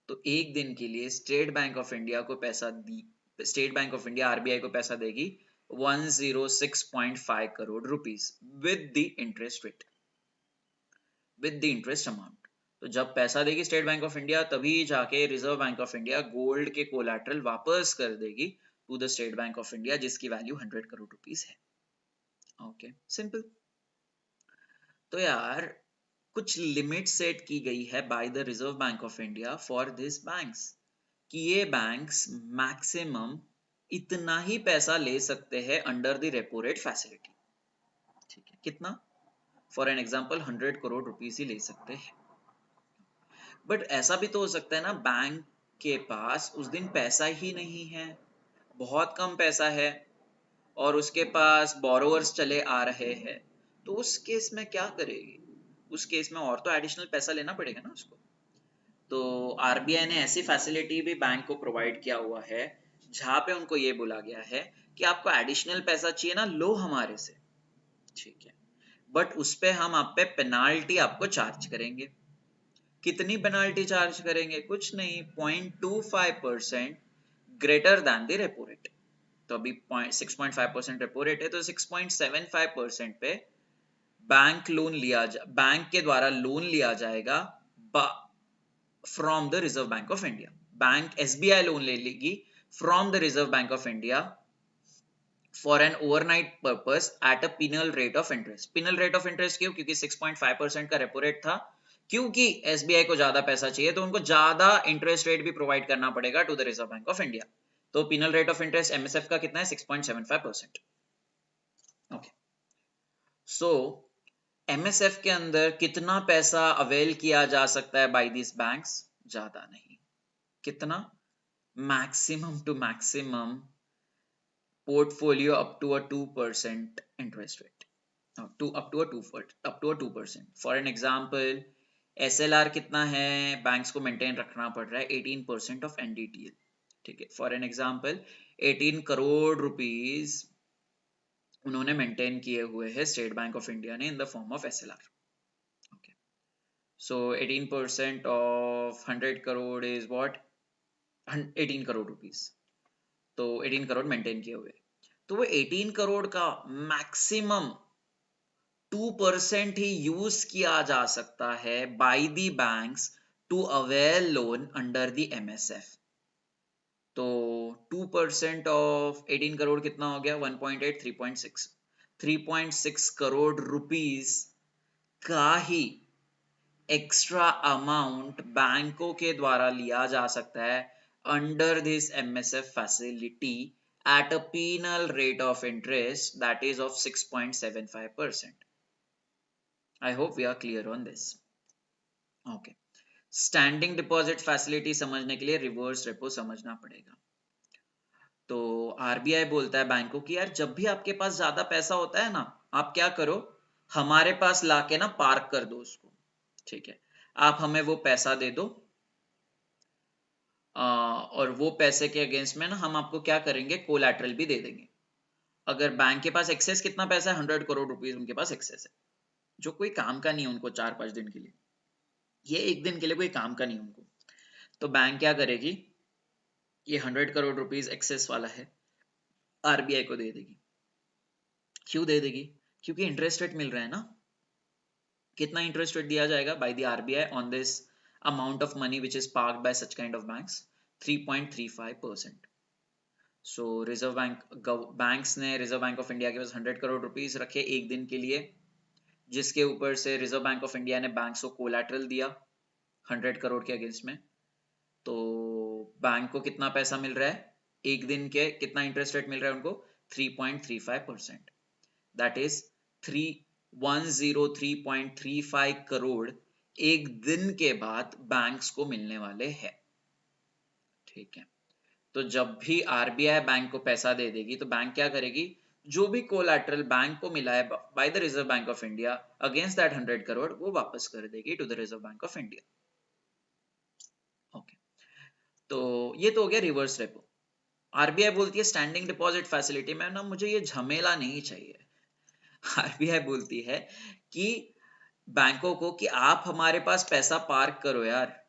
तो एक दिन के लिए स्टेट बैंक ऑफ इंडिया को पैसा दी, state bank of India RBI को पैसा देगी 106.5 crore rupees with the interest rate, with the interest amount. तो जब पैसा देगी स्टेट बैंक ऑफ इंडिया तभी जाके reserve bank of India gold के कोलैटरल वापस कर देगी to the state bank of India, जिसकी वैल्यू 100 करोड़ रुपीस है। Okay, simple. तो यार कुछ लिमिट सेट की गई है by the reserve bank of India for this banks कि ये बैंक्स मैक्सिमम इतना ही पैसा ले सकते हैं under the repo rate facility. ठीक है, कितना? For an example 100 crore rupees ही ले सकते हैं। बट ऐसा भी तो हो सकता है ना, बैंक के पास उस दिन पैसा ही नहीं है, बहुत कम पैसा है और उसके पास बोरोवर्स चले आ रहे हैं, तो उस केस में क्या करेगी? उस केस में और तो एडिशनल पैसा लेना पड़ेगा ना उसको। तो RBI ने ऐसी फैसिलिटी भी बैंक को प्रोवाइड किया हुआ है जहां पे उनको ये बोला गया है कि आपको एडिशनल पैसा चाहिए ना, लो हमारे से, ठीक है, बट उस पे हम आप पे पेनाल्टी आपको चार्ज करेंगे। कितनी पेनाल्टी चार्ज करेंगे? कुछ नहीं, 0.25% greater than the repo rate. तो अभी 6.5% रेपो रेट है, तो 6.75% पे बैंक के द्वारा लोन लिया जाएगा from the reserve bank of India. Bank SBI loan ले लेगी from the reserve bank of India for an overnight purpose at a penal rate of interest. Penal rate of interest क्यों? क्योंकि 6.5% का repo rate था, क्योंकि SBI को ज्यादा पैसा चाहिए तो उनको ज्यादा इंटरेस्ट रेट भी प्रोवाइड करना पड़ेगा to the reserve bank of India. तो penal rate of interest MSF का कितना है? 6.75%। ओके, सो MSF के अंदर कितना पैसा अवेल किया जा सकता है बाय दिस बैंक्स? ज्यादा नहीं। कितना? Maximum to maximum portfolio up to a 2% interest rate, up to a 2%। For an example SLR कितना है? बैंक्स को मेंटेन रखना पड़ रहा है 18% ऑफ NDTL। ठीक है, for an example 18 crore rupees उन्होंने मेंटेन किए हुए हैं स्टेट बैंक ऑफ इंडिया ने in the form of SLR। Okay, so 18% of 100 crore is what? 18 crore rupees. तो 18 करोड़ मेंटेन किए हुए, तो वो 18 करोड़ का मैक्सिमम 2% ही यूज किया जा सकता है by the banks to avail loan under the MSF. तो 2% ऑफ 18 करोड़ कितना हो गया? 1.8, 3.6, 3.6 करोड़ रुपीस का ही एक्स्ट्रा अमाउंट बैंकों के द्वारा लिया जा सकता है under this MSF facility at a penal rate of interest that is of 6.75%. I hope we are clear on this. Okay. Standing deposit facility समझने के लिए रिवर्स रेपो समझना पड़ेगा। तो आरबीआई बोलता है बैंकों की, यार जब भी आपके पास ज्यादा पैसा होता है ना, आप क्या करो, हमारे पास लाके ना पार्क कर दो उसको। ठीक है, आप हमें वो पैसा दे दो और वो पैसे के अगेंस्ट में ना हम आपको क्या करेंगे, कोलैटरल भी दे देंगे। अगर बैंक के पास एक्सेस कितना पैसा है, 100 करोड़ रुपीस उनके पास एक्सेस है, जो कोई काम का नहीं है उनको 4-5 दिन के लिए, ये एक दिन के लिए कोई काम का नहीं उनको। तो बैंक क्या करेगी, ये 100 करोड़ रुपीस एक्सेस वाला है, आरबीआई को दे देगी। क्यों दे देगी? क्योंकि इंटरेस्ट रेट मिल रहा है ना। कितना इंटरेस्ट रेट दिया जाएगा by the RBI on this amount of money which is parked bye such kind of banks? 3.35%। So reserve banks ने रिजर्व बैंक ऑफ इंडिया के पास 100 करोड़ रुपीस रखे एक दिन के लिए, जिसके ऊपर से रिजर्व बैंक ऑफ इंडिया ने बैंक्स को कोलैटरल दिया 100 करोड़ के अगेंस्ट में। तो बैंक को कितना पैसा मिल रहा है एक दिन के, कितना इंटरेस्ट रेट मिल रहा है उनको? 3.35%। दैट इज 103.35 करोड़ एक दिन के बाद बैंक्स को मिलने वाले हैं। ठीक है, तो जब भी आरबीआई बैंक को पैसा दे देगी तो बैंक क्या करेगी, जो भी कोलैटरल बैंक को मिला है by the reserve bank of India against that 100 crore, वो वापस कर देगी to the reserve bank of India. Okay, तो ये तो हो गया रिवर्स रेपो। आरबीआई बोलती है स्टैंडिंग डिपॉजिट फैसिलिटी में ना मुझे ये झमेला नहीं चाहिए। आरबीआई बोलती है कि बैंकों को कि आप हमारे पास पैसा पार्क करो यार,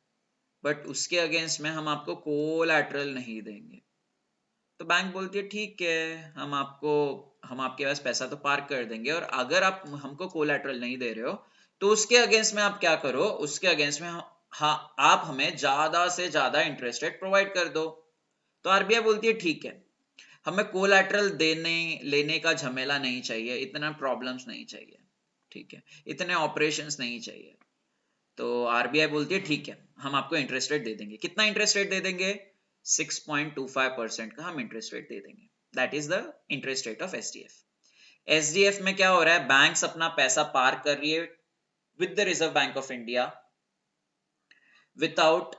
बट उसके अगेंस्ट में हम आपको कोलैटरल नहीं देंगे। तो बैंक बोलती है ठीक है, हम आपके पास पैसा तो पार्क कर देंगे, और अगर आप हमको कोलैटरल नहीं दे रहे हो तो उसके अगेंस्ट में आप क्या करो, उसके अगेंस्ट में हाँ आप हमें ज्यादा से ज्यादा इंटरेस्ट रेट प्रोवाइड कर दो। तो आरबीआई बोलती है ठीक है, हमें कोलैटरल देने लेने का झमेला नहीं चाहिए, इतना प्रॉब्लम्स नहीं चाहिए, ठीक है, इतने ऑपरेशंस नहीं चाहिए। तो आरबीआई बोलती है ठीक है, हम आपको इंटरेस्ट रेट दे देंगे। कितना इंटरेस्ट रेट दे देंगे? 6.25% का हम इंटरेस्ट रेट दे देंगे। That is the interest rate of SDF. SDF में क्या हो रहा है, बैंक्स अपना पैसा पार्क कर रही है with the reserve bank of India without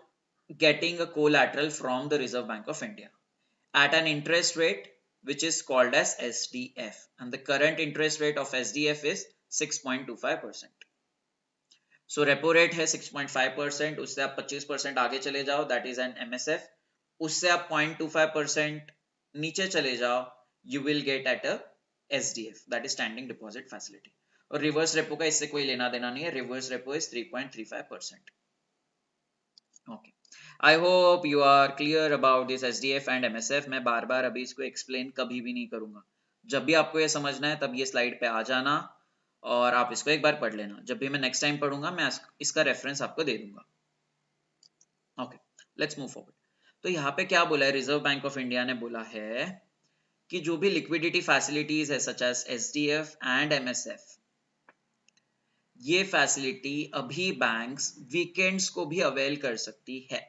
getting a collateral from the Reserve Bank of India at an interest rate which is called as SDF, and the current interest rate of SDF is 6.25%. So repo rate है 6.5%, उससे आप 25% आगे चले जाओ, that is an MSF, उससे आप 0.25% नीचे चले जाओ, you will get at a SDF, that is standing deposit facility. और रिवर्स रेपो का इससे कोई लेना देना नहीं है, reverse repo is 3.35%. Okay, I hope you are clear about this SDF and MSF. मैं बार बार अभी इसको एक्सप्लेन कभी भी नहीं करूंगा। जब भी आपको ये समझना है तब ये स्लाइड पे आ जाना और आप इसको एक बार पढ़ लेना। जब भी मैं नेक्स्ट टाइम पढ़ूंगा मैं इसका रेफरेंस आपको दे दूंगा। Okay, let's move forward. तो यहाँ पे क्या बोला है, रिजर्व बैंक ऑफ इंडिया ने बोला है कि जो भी लिक्विडिटी फैसिलिटीज है such as SDF and MSF, ये फैसिलिटी अभी बैंक्स वीकेंड्स को भी अवेल कर सकती है।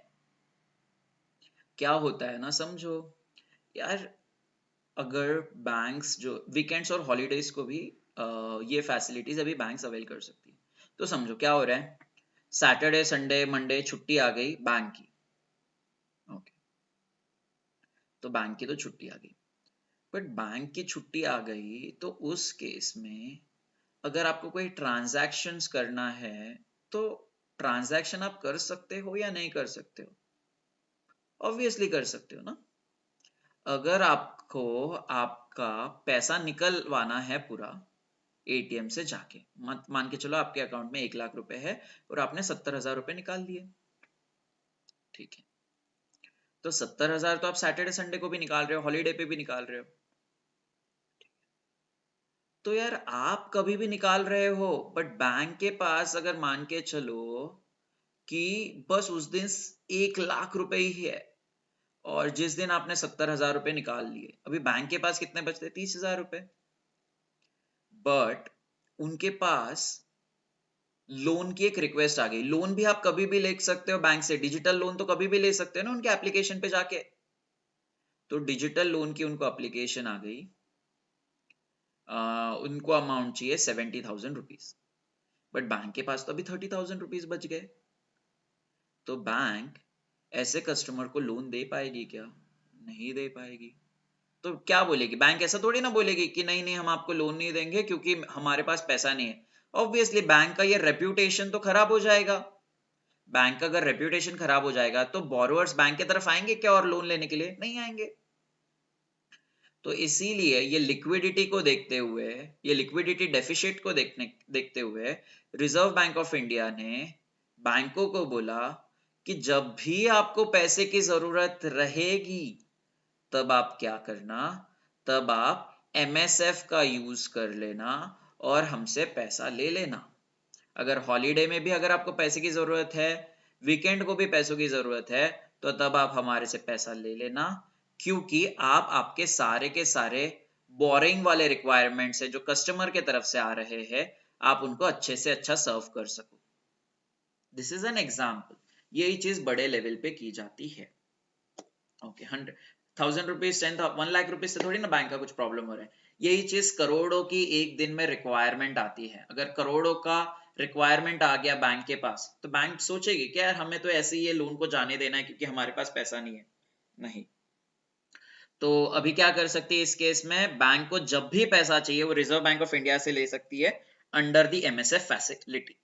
क्या होता है ना, समझो यार, अगर बैंक्स जो वीकेंड्स और हॉलीडेज को भी ये फैसिलिटीज अभी बैंक्स अवेल कर सकती है, तो समझो क्या हो रहा है, सैटरडे संडे मंडे छुट्टी आ गई बैंक की। ओके, तो बैंक की तो छुट्टी आ गई, बट बैंक की छुट्टी आ गई तो उस केस में अगर आपको कोई ट्रांजैक्शंस करना है तो ट्रांजैक्शन आप कर सकते हो या नहीं कर सकते हो? ऑब्वियसली कर सकते हो ना। अगर आपको आपका पैसा निकलवाना है पूरा एटीएम से जाके, मत मान के चलो आपके अकाउंट में 1 लाख रुपए है और आपने 70,000 रुपए निकाल लिए, ठीक है, तो 70,000 तो आप सैटरडे संडे को भी निकाल रहे हो, हॉलीडे पे भी निकाल रहे हो, तो यार आप कभी भी निकाल रहे हो, बट बैंक के पास अगर मान के चलो कि बस उस दिन 1 लाख रुपए ही है, और जिस दिन आपने 70,000 रुपए निकाल लिए, अभी बैंक के पास कितने बचते? 30,000 रुपए। बट उनके पास लोन की एक रिक्वेस्ट आ गई। लोन भी आप कभी भी ले सकते हो बैंक से, डिजिटल लोन तो कभी भी ले सकते हो ना उनके एप्लीकेशन पे जाके। तो डिजिटल लोन की उनको एप्लीकेशन आ गई, उनको अमाउंट चाहिए 70,000 रुपीज, बट बैंक के पास तो अभी 30,000 रुपीज बच गए। तो बैंक ऐसे कस्टमर को लोन दे पाएगी क्या? नहीं दे पाएगी। तो क्या बोलेगी बैंक? ऐसा थोड़ी ना बोलेगी कि नहीं नहीं हम आपको लोन नहीं देंगे क्योंकि हमारे पास पैसा नहीं है। ऑब्वियसली बैंक का ये रेप्यूटेशन तो खराब हो जाएगा। बैंक का अगर रेप्यूटेशन खराब हो जाएगा तो बोरोवर्स बैंक की तरफ आएंगे क्या और लोन लेने के लिए? नहीं आएंगे। तो इसीलिए ये लिक्विडिटी को देखते हुए, ये लिक्विडिटी डेफिसिट को देखते हुए रिजर्व बैंक ऑफ इंडिया ने बैंकों को बोला कि जब भी आपको पैसे की जरूरत रहेगी तब आप क्या करना, तब आप MSF का यूज कर लेना और हमसे पैसा ले लेना। अगर हॉलीडे में भी अगर आपको पैसे की जरूरत है, वीकेंड को भी पैसों की जरूरत है, तो तब आप हमारे से पैसा ले लेना, क्योंकि आप आपके सारे के सारे बोरिंग वाले रिक्वायरमेंट्स है जो कस्टमर के तरफ से आ रहे हैं, आप उनको अच्छे से अच्छा सर्व कर सको। This is an example. यही चीज बड़े लेवल पे की जाती है। ओके, 100,000 रुपीज 1 लाख रुपीज से थोड़ी ना बैंक का कुछ प्रॉब्लम हो रहा है। यही चीज करोड़ों की एक दिन में रिक्वायरमेंट आती है। अगर करोड़ों का रिक्वायरमेंट आ गया बैंक के पास, तो बैंक सोचेगी कि यार हमें तो ऐसे ही ये लोन को जाने देना है क्योंकि हमारे पास पैसा नहीं है। नहीं। तो अभी क्या कर सकती है इस केस में? बैंक को जब भी पैसा चाहिए वो रिजर्व बैंक ऑफ इंडिया से ले सकती है अंडर द MSF फैसिलिटी।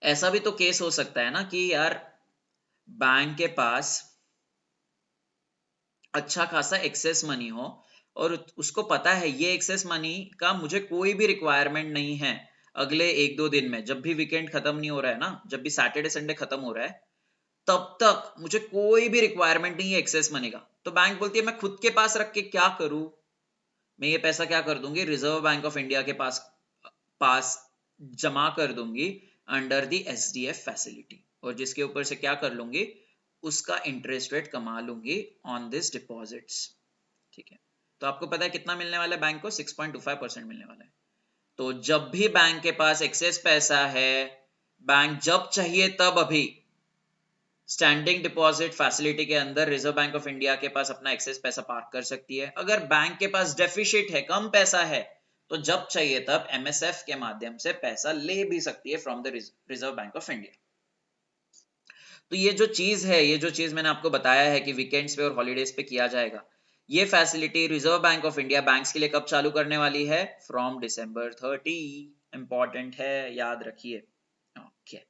ऐसा भी तो केस हो सकता है ना कि यार बैंक के पास अच्छा खासा एक्सेस मनी हो और उसको पता है ये एक्सेस मनी का मुझे कोई भी रिक्वायरमेंट नहीं है अगले 1-2 दिन में, जब भी वीकेंड खत्म नहीं हो रहा है ना, जब भी सैटरडे संडे खत्म हो रहा है, तब तक मुझे कोई भी रिक्वायरमेंट नहीं है एक्सेस मनी का। तो बैंक बोलती है मैं खुद के पास रख के क्या करूं, मैं ये पैसा क्या कर दूंगी, रिजर्व बैंक ऑफ इंडिया के पास पास जमा कर दूंगी अंडर द SDF फैसिलिटी, और जिसके ऊपर से क्या कर लूंगी, उसका इंटरेस्ट रेट कमा लूंगी ऑन दिस डिपॉजिट्स। ठीक है। तो आपको पता है कितना मिलने वाला है बैंक को? 6.25% मिलने वाला है। तो जब भी बैंक के पास एक्सेस पैसा है, बैंक जब चाहिए तब अभी स्टैंडिंग डिपॉजिट फैसिलिटी के अंदर रिजर्व बैंक ऑफ इंडिया के पास अपना एक्सेस पैसा पार्क कर सकती है। अगर बैंक के पास डेफिसिट है, कम पैसा है, तो जब चाहिए तब MSF के माध्यम से पैसा ले भी सकती है from the reserve bank of India. तो ये जो चीज है, ये जो चीज मैंने आपको बताया है कि वीकेंड्स पे और हॉलीडेज पे किया जाएगा, ये facility reserve bank of India banks के लिए कब चालू करने वाली है? From December 30। इंपॉर्टेंट है, याद रखिए। ओके।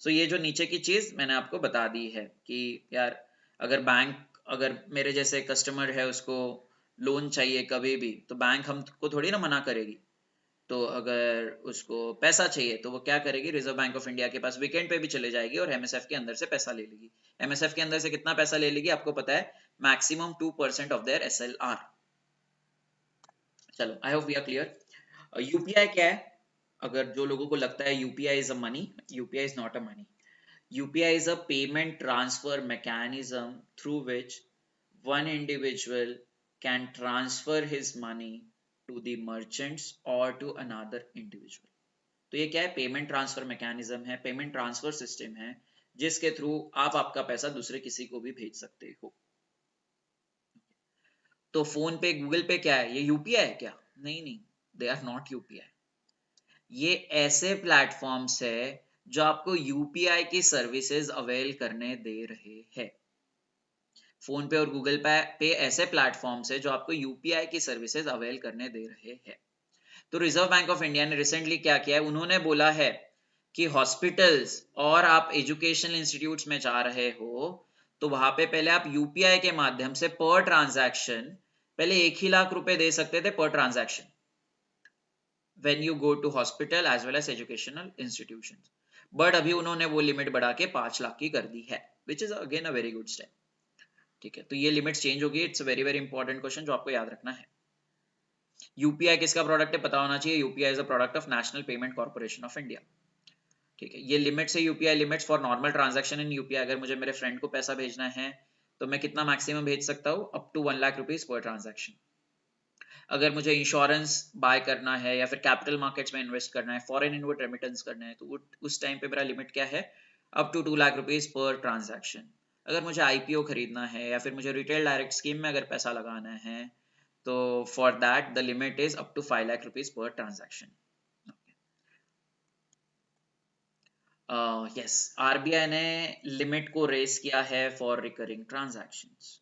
सो ये जो नीचे की चीज मैंने आपको बता दी है कि यार अगर बैंक, अगर मेरे जैसे कस्टमर है उसको लोन चाहिए कभी भी, तो बैंक हमको थोड़ी ना मना करेगी। तो अगर उसको पैसा चाहिए तो वो क्या करेगी, रिजर्व बैंक ऑफ इंडिया के पास वीकेंड पे भी चले जाएगी और MSF के अंदर से पैसा ले लेगी। MSF के अंदर से कितना पैसा ले लेगी आपको पता है? Maximum 2% of their SLR। चलो, I hope we are clear. UPI क्या है? अगर जो लोगों को लगता है UPI is a money, UPI is not a money. UPI is a payment transfer mechanism through which one individual can transfer his money to the merchants or to another individual। तो ये क्या है? पेमेंट ट्रांसफर मैकेनिज्म है, payment transfer system है, जिसके through आप आपका पैसा दूसरे किसी को भी भेज सकते हो। तो फोन पे, गूगल पे क्या है? ये यूपीआई है क्या? नहीं नहीं, दे आर नॉट यूपीआई। ये ऐसे प्लेटफॉर्म्स है जो आपको यूपीआई की सर्विसेज अवेल करने दे रहे हैं। फोन पे और गूगल पे ऐसे प्लेटफॉर्म्स है जो आपको यूपीआई की सर्विसेज अवेल करने दे रहे हैं। तो रिजर्व बैंक ऑफ इंडिया ने रिसेंटली क्या किया है, उन्होंने बोला है कि हॉस्पिटल्स और आप एजुकेशनल इंस्टीट्यूट्स में जा रहे हो तो वहां पे पहले आप यूपीआई के माध्यम से पर ट्रांजैक्शन पहले 1 ही लाख रुपए दे सकते थे पर transaction, when you go to hospital as well as educational institutions, but अभी उन्होंने वो लिमिट बढ़ा के 5 लाख की कर दी है, which is again a very good step। ठीक है, तो ये लिमिट्स चेंज होगी। It's very very important question जो आपको याद रखना है। यूपीआई किसका प्रोडक्ट है, पता होना चाहिए। UPI is a product of national payment corporation of India. ठीक है, ये लिमिट्स है UPI limits for normal transaction in UPI. अगर मुझे मेरे फ्रेंड को पैसा भेजना है तो मैं कितना मैक्सिमम भेज सकता हूँ, up to 1 lakh rupees per transaction. अगर मुझे इंश्योरेंस बाय करना है या फिर कैपिटल मार्केट्स में इन्वेस्ट करना है, फॉरेन इनवर्ड रेमिटेंस करना है, तो उस टाइम पे मेरा लिमिट क्या है, up to 2 lakh rupees per transaction. अगर मुझे आईपीओ खरीदना है या फिर मुझे रिटेल डायरेक्ट स्कीम में अगर पैसा लगाना है, तो for that the limit is up to 5 lakh rupees per transaction. Yes, RBI ने लिमिट को रेस किया है फॉर रिकरिंग ट्रांजैक्शंस।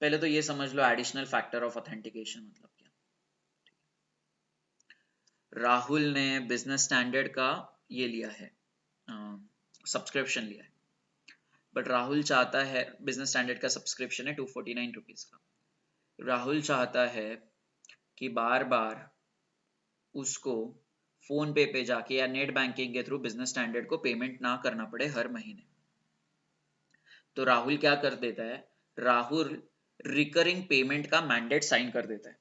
पहले तो ये समझ लो एडिशनल फैक्टर ऑफ ऑथेंटिकेशन मतलब क्या। राहुल ने बिजनेस स्टैंडर्ड का ये लिया है, सब्सक्रिप्शन लिया है, बट राहुल चाहता है, बिजनेस स्टैंडर्ड का सब्सक्रिप्शन है 249 रुपीज का। राहुल चाहता है कि बार बार उसको फोन पे जाके या नेट बैंकिंग के थ्रू बिजनेस स्टैंडर्ड को पेमेंट ना करना पड़े हर महीने। तो राहुल क्या कर देता है, राहुल रिकरिंग पेमेंट का मैंडेट साइन कर देता है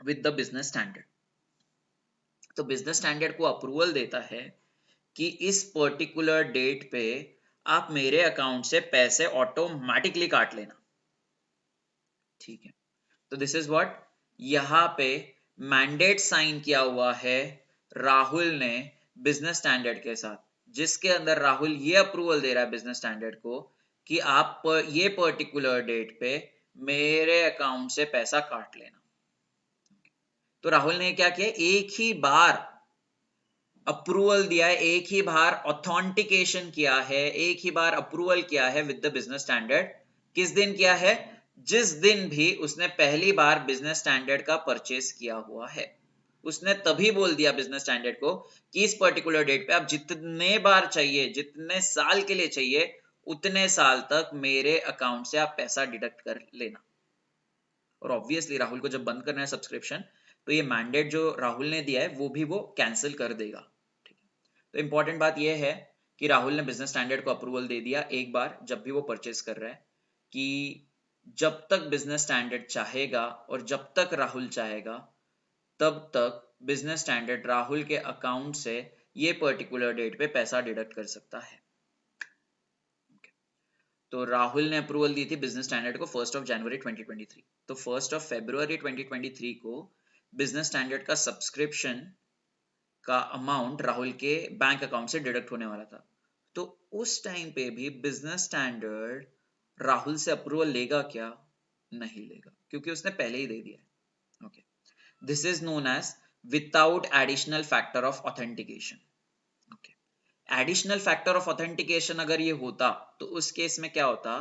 विद द बिजनेस स्टैंडर्ड। तो बिजनेस स्टैंडर्ड को अप्रूवल देता है कि इस पर्टिकुलर डेट पे आप मेरे अकाउंट से पैसे ऑटोमेटिकली काट लेना। ठीक है, तो दिस इज व्हाट, यहां पे मैंडेट साइन किया हुआ है राहुल ने बिजनेस स्टैंडर्ड के साथ, जिसके अंदर राहुल ये अप्रूवल दे रहा है बिजनेस स्टैंडर्ड को कि आप ये पर्टिकुलर डेट पे मेरे अकाउंट से पैसा काट लेना। तो राहुल ने क्या किया, एक ही बार अप्रूवल दिया है, एक ही बार ऑथेंटिकेशन किया है, एक ही बार अप्रूवल किया है विद द बिजनेस स्टैंडर्ड। किस दिन किया है, जिस दिन भी उसने पहली बार बिजनेस स्टैंडर्ड का परचेस किया हुआ है, उसने तभी बोल दिया बिजनेस स्टैंडर्ड को कि इस पर्टिकुलर डेट पे आप जितने बार चाहिए, जितने साल के लिए चाहिए, उतने साल तक मेरे अकाउंट से आप पैसा डिडक्ट कर लेना। और ऑब्वियसली राहुल को जब बंद करना है सब्सक्रिप्शन, तो ये मैंडेट जो राहुल ने दिया है वो भी वो कैंसिल कर देगा। ठीक है, तो इंपॉर्टेंट बात ये है कि राहुल ने बिजनेस स्टैंडर्ड को अप्रूवल दे दिया एक बार जब भी वो परचेस कर रहा है, कि जब तक बिजनेस स्टैंडर्ड चाहेगा और जब तक राहुल चाहेगा, तब तक बिजनेस स्टैंडर्ड राहुल के अकाउंट से ये पर्टिकुलर डेट पे पैसा डिडक्ट कर सकता है। तो राहुल ने अप्रूवल दी थी बिजनेस स्टैंडर्ड को 1 जनवरी 2023। तो 1 फरवरी 2023 को बिजनेस स्टैंडर्ड का सब्सक्रिप्शन का अमाउंट राहुल के बैंक अकाउंट से डिडक्ट होने वाला था। तो उस टाइम पे भी बिजनेस स्टैंडर्ड राहुल से अप्रूवल लेगा क्या, नहीं लेगा, क्योंकि उसने पहले ही दे दिया है। Okay, this is known as without additional factor of authentication. Okay, additional factor of authentication अगर ये होता तो उस केस में क्या होता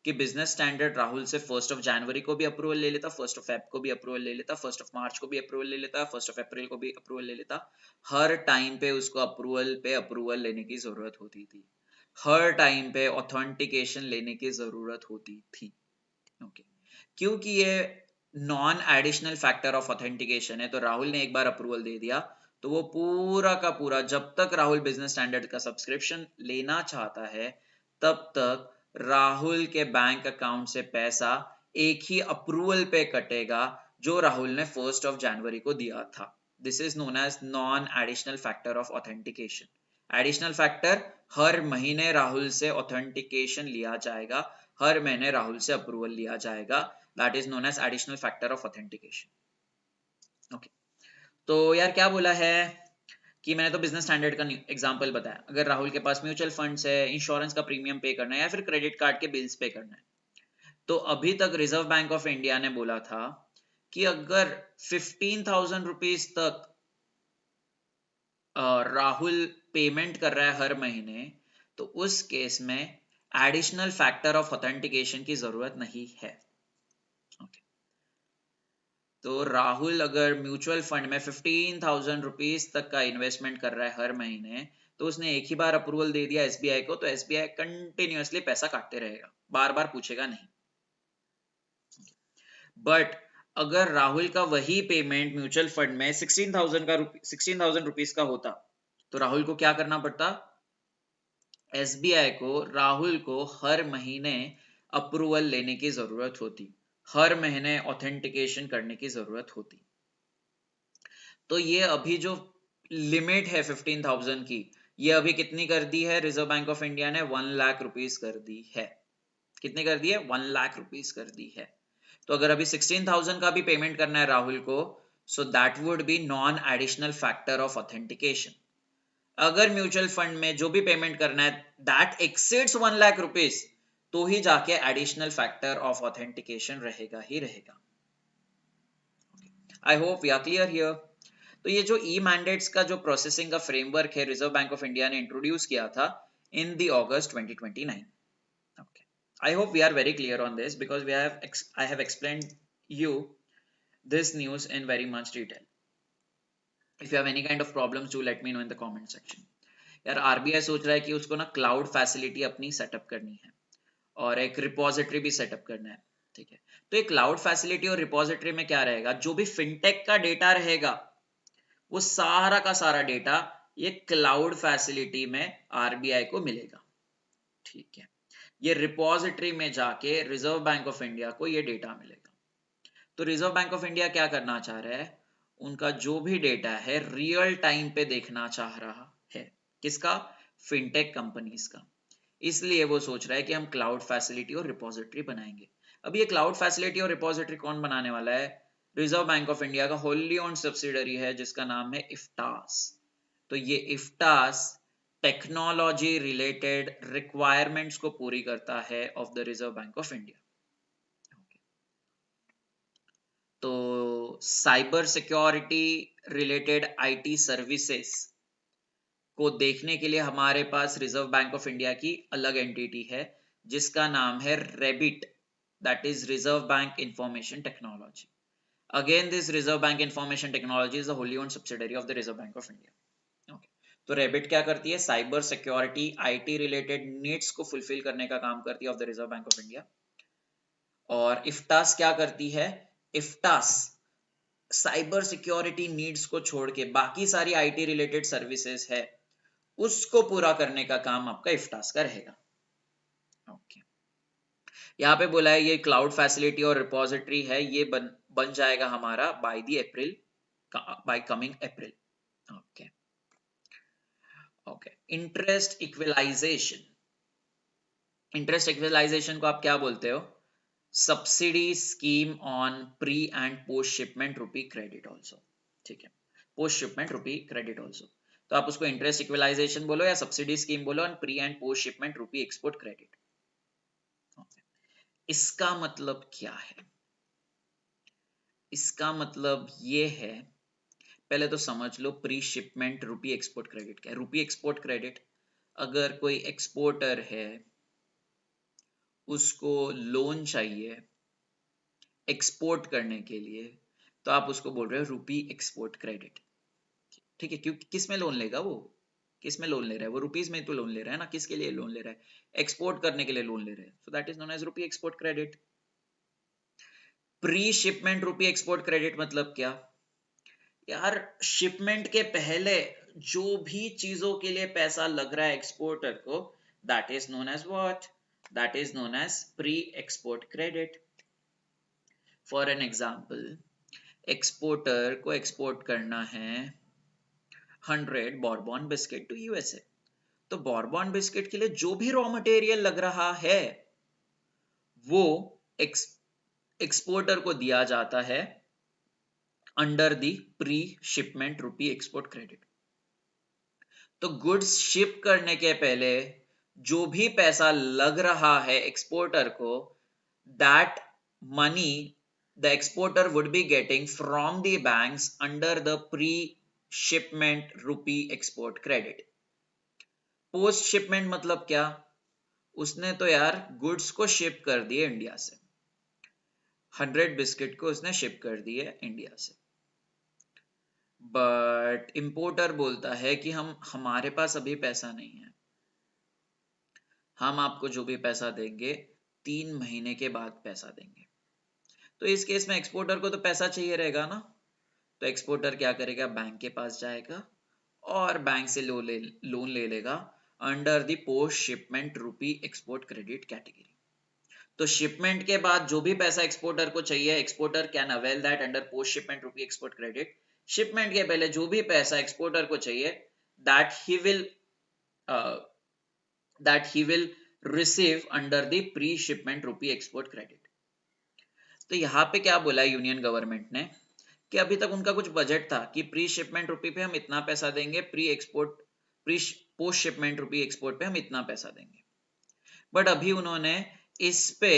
कि बिजनेस स्टैंडर्ड राहुल से 1 जनवरी को भी अप्रूवल ले लेता, 1 फेब को भी अप्रूवल ले लेता, 1 मार्च को भी अप्रूवल ले लेता, 1 अप्रैल को भी अप्रूवल ले लेता। हर टाइम पे उसको अप्रूवल पे अप्रूवल लेने की जरूरत होती थी, हर टाइम पे ऑथेंटिकेशन लेने की जरूरत होती थी। ओके, क्योंकि ये non additional factor of authentication है, तो राहुल ने एक बार अप्रूवल दे दिया, तो वो पूरा का पूरा, जब तक राहुल बिजनेस स्टैंडर्ड का सब्सक्रिप्शन लेना चाहता है, तब तक राहुल के बैंक अकाउंट से पैसा एक ही अप्रूवल पे कटेगा जो राहुल ने 1 जनवरी को दिया था। This is known as non additional factor of authentication. Additional factor, हर महीने राहुल से ऑथेंटिकेशन लिया जाएगा, हर महीने राहुल से अप्रूवल लिया जाएगा, that is known as additional factor of authentication. Okay, तो यार क्या बोला है कि मैंने तो बिजनेस स्टैंडर्ड का एग्जांपल बताया। अगर राहुल के पास म्यूचुअल फंड्स है, इंश्योरेंस का प्रीमियम पे करना है या फिर क्रेडिट कार्ड के बिल्स पे करना है, तो अभी तक रिजर्व बैंक ऑफ इंडिया ने बोला था कि अगर 15,000 रुपीज तक राहुल पेमेंट कर रहा है हर महीने, तो उस केस में एडिशनल फैक्टर ऑफ ऑथेंटिकेशन की जरूरत नहीं है। तो राहुल अगर म्यूचुअल फंड में 15,000 रुपीज तक का इन्वेस्टमेंट कर रहा है हर महीने, तो उसने एक ही बार अप्रूवल दे दिया एसबीआई को, तो एसबीआई कंटिन्यूअसली पैसा काटते रहेगा, बार बार पूछेगा नहीं। बट अगर राहुल का वही पेमेंट म्यूचुअल फंड में 16,000 रुपीज का होता, तो राहुल को क्या करना पड़ता, एसबीआई को राहुल को हर महीने अप्रूवल लेने की जरूरत होती, हर महीने ऑथेंटिकेशन करने की जरूरत होती। तो ये अभी जो लिमिट है 15,000 की, ये अभी कितनी कर दी है रिजर्व बैंक ऑफ इंडिया ने? 1 लाख रुपीस कर दी है। कितनी कर दी है? 1 लाख रुपीस कर दी है। तो अगर अभी 16,000 का भी पेमेंट करना है राहुल को, so that would be non additional factor of authentication. अगर म्यूचुअल फंड में जो भी पेमेंट करना है दैट एक्सीड्स 1 लाख रुपीस, तो ही जाके एडिशनल फैक्टर ऑफ ऑथेंटिकेशन रहेगा ही रहेगा। I hope we are clear here. तो ये जो ई मैंडेट्स का जो प्रोसेसिंग का फ्रेमवर्क है रिजर्व बैंक ऑफ इंडिया ने इंट्रोड्यूस किया था in the August 2029। Okay. I hope we are very clear on this because I have explained you this news in very much detail. If you have any kind of problems, do let me know in the comment section. यार RBI सोच रहा है कि उसको ना cloud facility अपनी setup करनी है और एक रिपोजिटरी भी सेटअप करना है, ठीक है। तो ये क्लाउड फैसिलिटी और रिपोजिटरी में क्या रहेगा, जो भी फिनटेक का डेटा रहेगा वो सारा का सारा डेटा ये क्लाउड फैसिलिटी में आरबीआई को मिलेगा, ठीक है। ये रिपोजिटरी में जाके रिजर्व बैंक ऑफ इंडिया को ये डेटा मिलेगा। तो रिजर्व बैंक ऑफ इंडिया क्या करना चाह रहा है, उनका जो भी डेटा है रियल टाइम पे देखना चाह रहा है। किसका? फिनटेक कंपनीज का। इसलिए वो सोच रहा है कि हम क्लाउड फैसिलिटी और रिपोजिटरी बनाएंगे। अब ये क्लाउड फैसिलिटी और रिपोजिटरी कौन बनाने वाला है? रिजर्व बैंक ऑफ इंडिया का होली ओन्ड सब्सिडरी है जिसका नाम है इफ्टास। तो ये इफ्टास टेक्नोलॉजी रिलेटेड रिक्वायरमेंट्स को पूरी करता है of the reserve bank of India. तो cyber security related IT services को देखने के लिए हमारे पास रिजर्व बैंक ऑफ इंडिया की अलग एंटिटी है जिसका नाम है ReBIT, that is reserve bank information technology. Again this reserve bank information technology is the wholly owned subsidiary of the reserve bank of India. तो रेबिट क्या करती है? Cyber security IT related needs को fulfil करने का काम करती है of the reserve bank of India. और इफ्टास क्या करती है? इफ्टास साइबर सिक्योरिटी नीड्स को छोड़ के बाकी सारी आईटी रिलेटेड सर्विसेज है उसको पूरा करने का काम आपका इफ्टास का रहेगा। ओके, यहाँ पे बोला है ये क्लाउड फैसिलिटी और रिपोजिटरी है, ये बन जाएगा हमारा by coming April. Okay okay, interest equalization. Interest equalization को आप क्या बोलते हो? Subsidy scheme on pre and post shipment rupee credit also, ठीक है। Post shipment rupee credit also, तो आप उसको इंटरेस्ट इक्विलाइजेशन बोलो या सब्सिडी स्कीम बोलो, and pre and post shipment rupee export credit. इसका मतलब क्या है? इसका मतलब ये है, पहले तो समझ लो pre shipment rupee export credit क्या है। रुपी एक्सपोर्ट क्रेडिट, अगर कोई एक्सपोर्टर है उसको लोन चाहिए एक्सपोर्ट करने के लिए, तो आप उसको बोल रहे हो रुपी एक्सपोर्ट क्रेडिट, ठीक है। क्योंकि किस में लोन लेगा वो? किस में लोन ले रहा है वो? रुपीस में तो लोन ले रहा है ना। किसके लिए लोन ले रहा है? एक्सपोर्ट करने के लिए लोन ले रहा है। So that is known as rupee export credit. Pre shipment rupee export credit मतलब क्या? यार शिपमेंट के पहले जो भी चीजों के लिए पैसा लग रहा है एक्सपोर्टर को, that is known as what? That is known as pre export credit. For an example, exporter को एक्सपोर्ट करना है 100 बॉर्बन बिस्किट टू यूएसए, तो बॉर्बन बिस्किट के लिए जो भी रॉ मटेरियल लग रहा है वो एक्सपोर्टर को दिया जाता है under the pre shipment rupee export credit. तो गुड्स शिप करने के पहले जो भी पैसा लग रहा है एक्सपोर्टर को, that money the exporter would be getting from the banks under the pre-shipment rupee export credit. Post shipment मतलब क्या? उसने तो यार गुड्स को शिप कर दिए इंडिया से, 100 बिस्किट को उसने शिप कर दिए इंडिया से, बट इंपोर्टर बोलता है कि हमारे पास अभी पैसा नहीं है, हम आपको जो भी पैसा देंगे 3 महीने के बाद पैसा देंगे। तो इस केस में एक्सपोर्टर को तो पैसा चाहिए रहेगा ना, तो एक्सपोर्टर क्या करेगा? बैंक के पास जाएगा और बैंक से लोन ले लेगा under the post shipment rupee export credit category. तो शिपमेंट के बाद जो भी पैसा एक्सपोर्टर को चाहिए, exporter can avail that under post shipment rupee export credit. Shipment के पहले जो भी पैसा एक्सपोर्टर को चाहिए that he will receive under the pre shipment rupee export credit. तो यहाँ पे क्या बोला यूनियन गवर्नमेंट ने कि अभी तक उनका कुछ बजट था कि प्री शिपमेंट रुपी पे हम इतना पैसा देंगे, pre post shipment rupee export पे हम इतना पैसा देंगे, बट अभी उन्होंने इस पे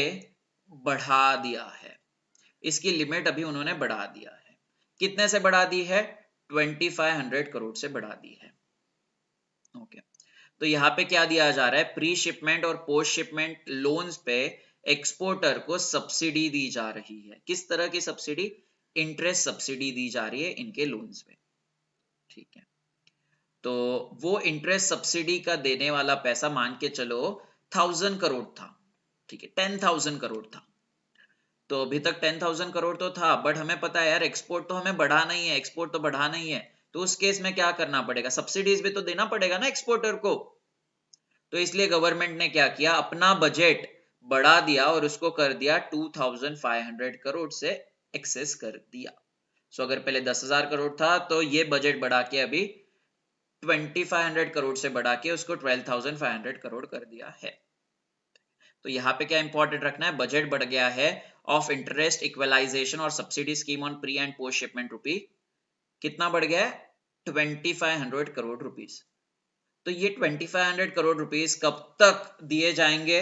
बढ़ा दिया है, इसकी लिमिट अभी उन्होंने बढ़ा दिया है। कितने से बढ़ा दी है? 2500 करोड़ से बढ़ा दी है। ओके, तो यहाँ पे क्या दिया जा रहा है? प्री शिपमेंट और पोस्ट शिपमेंट लोन्स पे एक्सपोर्टर को सब्सिडी दी जा रही है। किस तरह की सब्सिडी? इंटरेस्ट सब्सिडी दी जा रही है इनके लोन्स पे। ठीक है, तो वो इंटरेस्ट सब्सिडी का देने वाला पैसा मान के चलो 1000 करोड़ था। ठीक है, 10,000 करोड़ था। तो अभी तक 10,000 करोड़ तो था, बट हमें पता है यार एक्सपोर्ट तो हमें बढ़ाना ही है, एक्सपोर्ट तो बढ़ाना ही है। तो उस केस में क्या करना पड़ेगा? सब्सिडीज भी तो देना पड़ेगा ना एक्सपोर्टर को। तो इसलिए गवर्नमेंट ने क्या किया? अपना बजट बढ़ा दिया और उसको कर दिया 2500 करोड़ से एक्सेस कर दिया। सो अगर पहले 10,000 करोड़ था तो ये बजट बढ़ा के अभी 2500 करोड़ से बढ़ा के उसको 12,500 करोड़ कर दिया है। तो यहाँ पे क्या इंपॉर्टेंट रखना है? बजट बढ़ गया है ऑफ इंटरेस्ट इक्वलाइजेशन और subsidy scheme on pre and post shipment rupee. कितना बढ़ गया है? 2500 करोड़ रुपीस। तो ये 2500 करोड़ रुपीस कब तक दिए जाएंगे?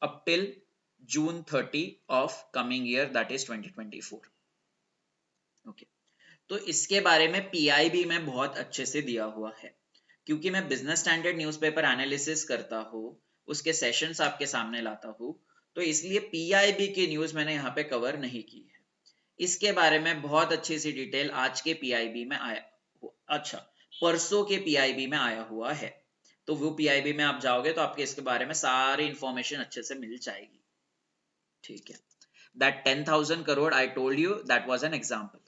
Up till June 30 of coming year, that is 2024। Okay, तो इसके बारे में पीआईबी में बहुत अच्छे से दिया हुआ है, क्योंकि मैं बिजनेस स्टैंडर्ड न्यूज़पेपर एनालिसिस करता हूँ, उसके सेशंस आपके सामने लाता हूँ, तो इसलिए पीआईबी की न्यूज मैंने यहाँ पे कवर नहीं की है। इसके बारे में बहुत अच्छी सी डिटेल आज के पीआईबी में अच्छा, परसों के पीआईबी में आया हुआ है। तो वो पीआईबी में आप जाओगे तो आपके इसके बारे में सारी इंफॉर्मेशन अच्छे से मिल जाएगी। ठीक है, that 10,000 crore I told you, that was an example.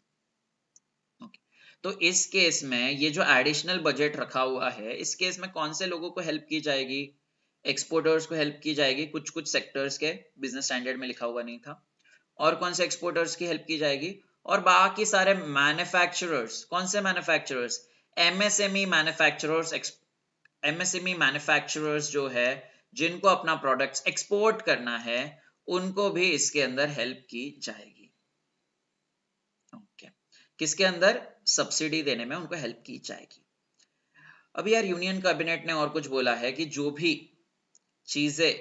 तो इस केस में ये जो एडिशनल बजट रखा हुआ है, इस केस में कौन से लोगों को हेल्प की जाएगी? एक्सपोर्टर्स को हेल्प की जाएगी, कुछ कुछ सेक्टर्स के, बिजनेस स्टैंडर्ड में लिखा हुआ नहीं था। और कौन से एक्सपोर्टर्स की हेल्प की जाएगी? और बाकी सारे मैन्युफैक्चरर्स। कौन से manufacturers? MSME manufacturers. MSME manufacturers जो है, जिनको अपना प्रोडक्ट्स एक्सपोर्ट करना है, उनको भी इसके अंदर हेल्प की जाएगी। ओके, किसके अंदर? सब्सिडी देने में उनको हेल्प की जाएगी। अब यार यूनियन कैबिनेट ने और कुछ बोला है कि जो भी चीजें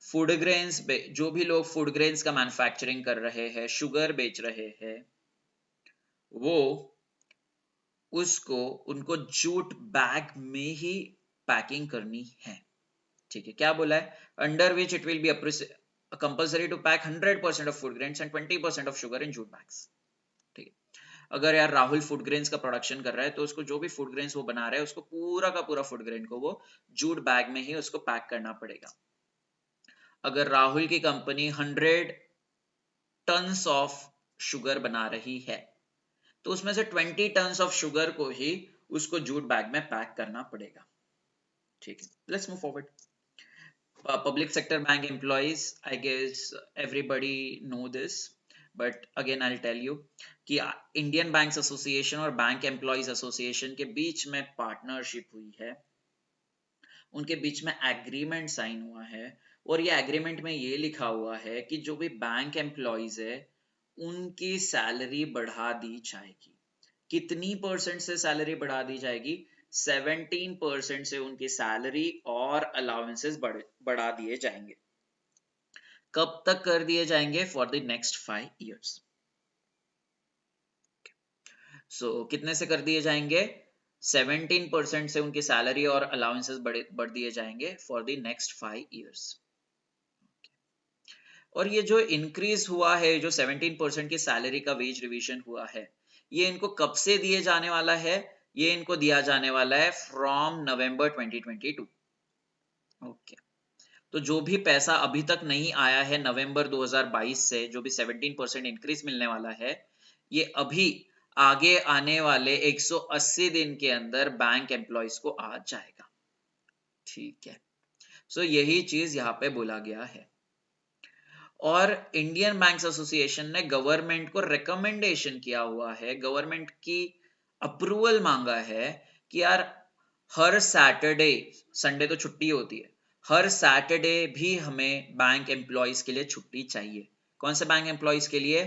फूड ग्रेन्स, जो भी लोग फूड ग्रेन्स का मैन्युफैक्चरिंग कर रहे हैं, शुगर बेच रहे हैं, वो उसको उनको जूट बैग में ही पैकिंग करनी है। ठीक है, क्या बोला है? Under which it will be compulsory to pack 100% of food grains and 20% of sugar in jute bags. ठीक है, अगर यार राहुल फूड ग्रेन्स का प्रोडक्शन कर रहा है तो उसको जो भी फूड ग्रेन्स वो बना रहा है, उसको पूरा का पूरा फूड ग्रेन को वो जूट बैग में ही उसको पैक करना पड़ेगा। अगर राहुल की कंपनी 100 टन्स ऑफ शुगर बना रही है तो उसमें से 20 टन्स ऑफ शुगर को ही उसको जूट बैग में पैक करना पड़ेगा। ठीक है, let's move forward. Public sector bank employees, I guess everybody know this, but again I'll tell you कि इंडियन बैंक्स एसोसिएशन और बैंक एम्प्लॉइज एसोसिएशन के बीच में पार्टनरशिप हुई है, उनके बीच में एग्रीमेंट साइन हुआ है, और ये एग्रीमेंट में ये लिखा हुआ है कि जो भी बैंक एम्प्लॉइज है उनकी सैलरी बढ़ा दी जाएगी। कितनी परसेंट से सैलरी बढ़ा दी जाएगी? 17% से उनकी सैलरी और अलाउंसेस बढ़ा दिए जाएंगे। कब तक कर दिए जाएंगे? For the next 5 years। सो कितने से कर दिए जाएंगे? 17% से उनकी सैलरी और अलाउंसेस बढ़ दिए जाएंगे फॉर द नेक्स्ट 5 years। और ये जो इंक्रीज हुआ है, जो 17% की सैलरी का वेज रिवीजन हुआ है, ये इनको कब से दिए जाने वाला है? ये इनको दिया जाने वाला है फ्रॉम नवंबर 2022। ओके, तो जो भी पैसा अभी तक नहीं आया है नवंबर 2022 से, जो भी 17% इंक्रीज मिलने वाला है, ये अभी आगे आने वाले 180 दिन के अंदर बैंक एम्प्लॉइज को आ जाएगा। ठीक है, सो यही चीज यहाँ पे बोला गया है। और इंडियन बैंक्स एसोसिएशन ने गवर्नमेंट को रिकमेंडेशन किया हुआ है, गवर्नमेंट की अप्रूवल मांगा है कि यार हर सैटरडे, संडे तो छुट्टी होती है, हर सैटरडे भी हमें बैंक एम्प्लॉयज के लिए छुट्टी चाहिए। कौन से बैंक एम्प्लॉयज के लिए?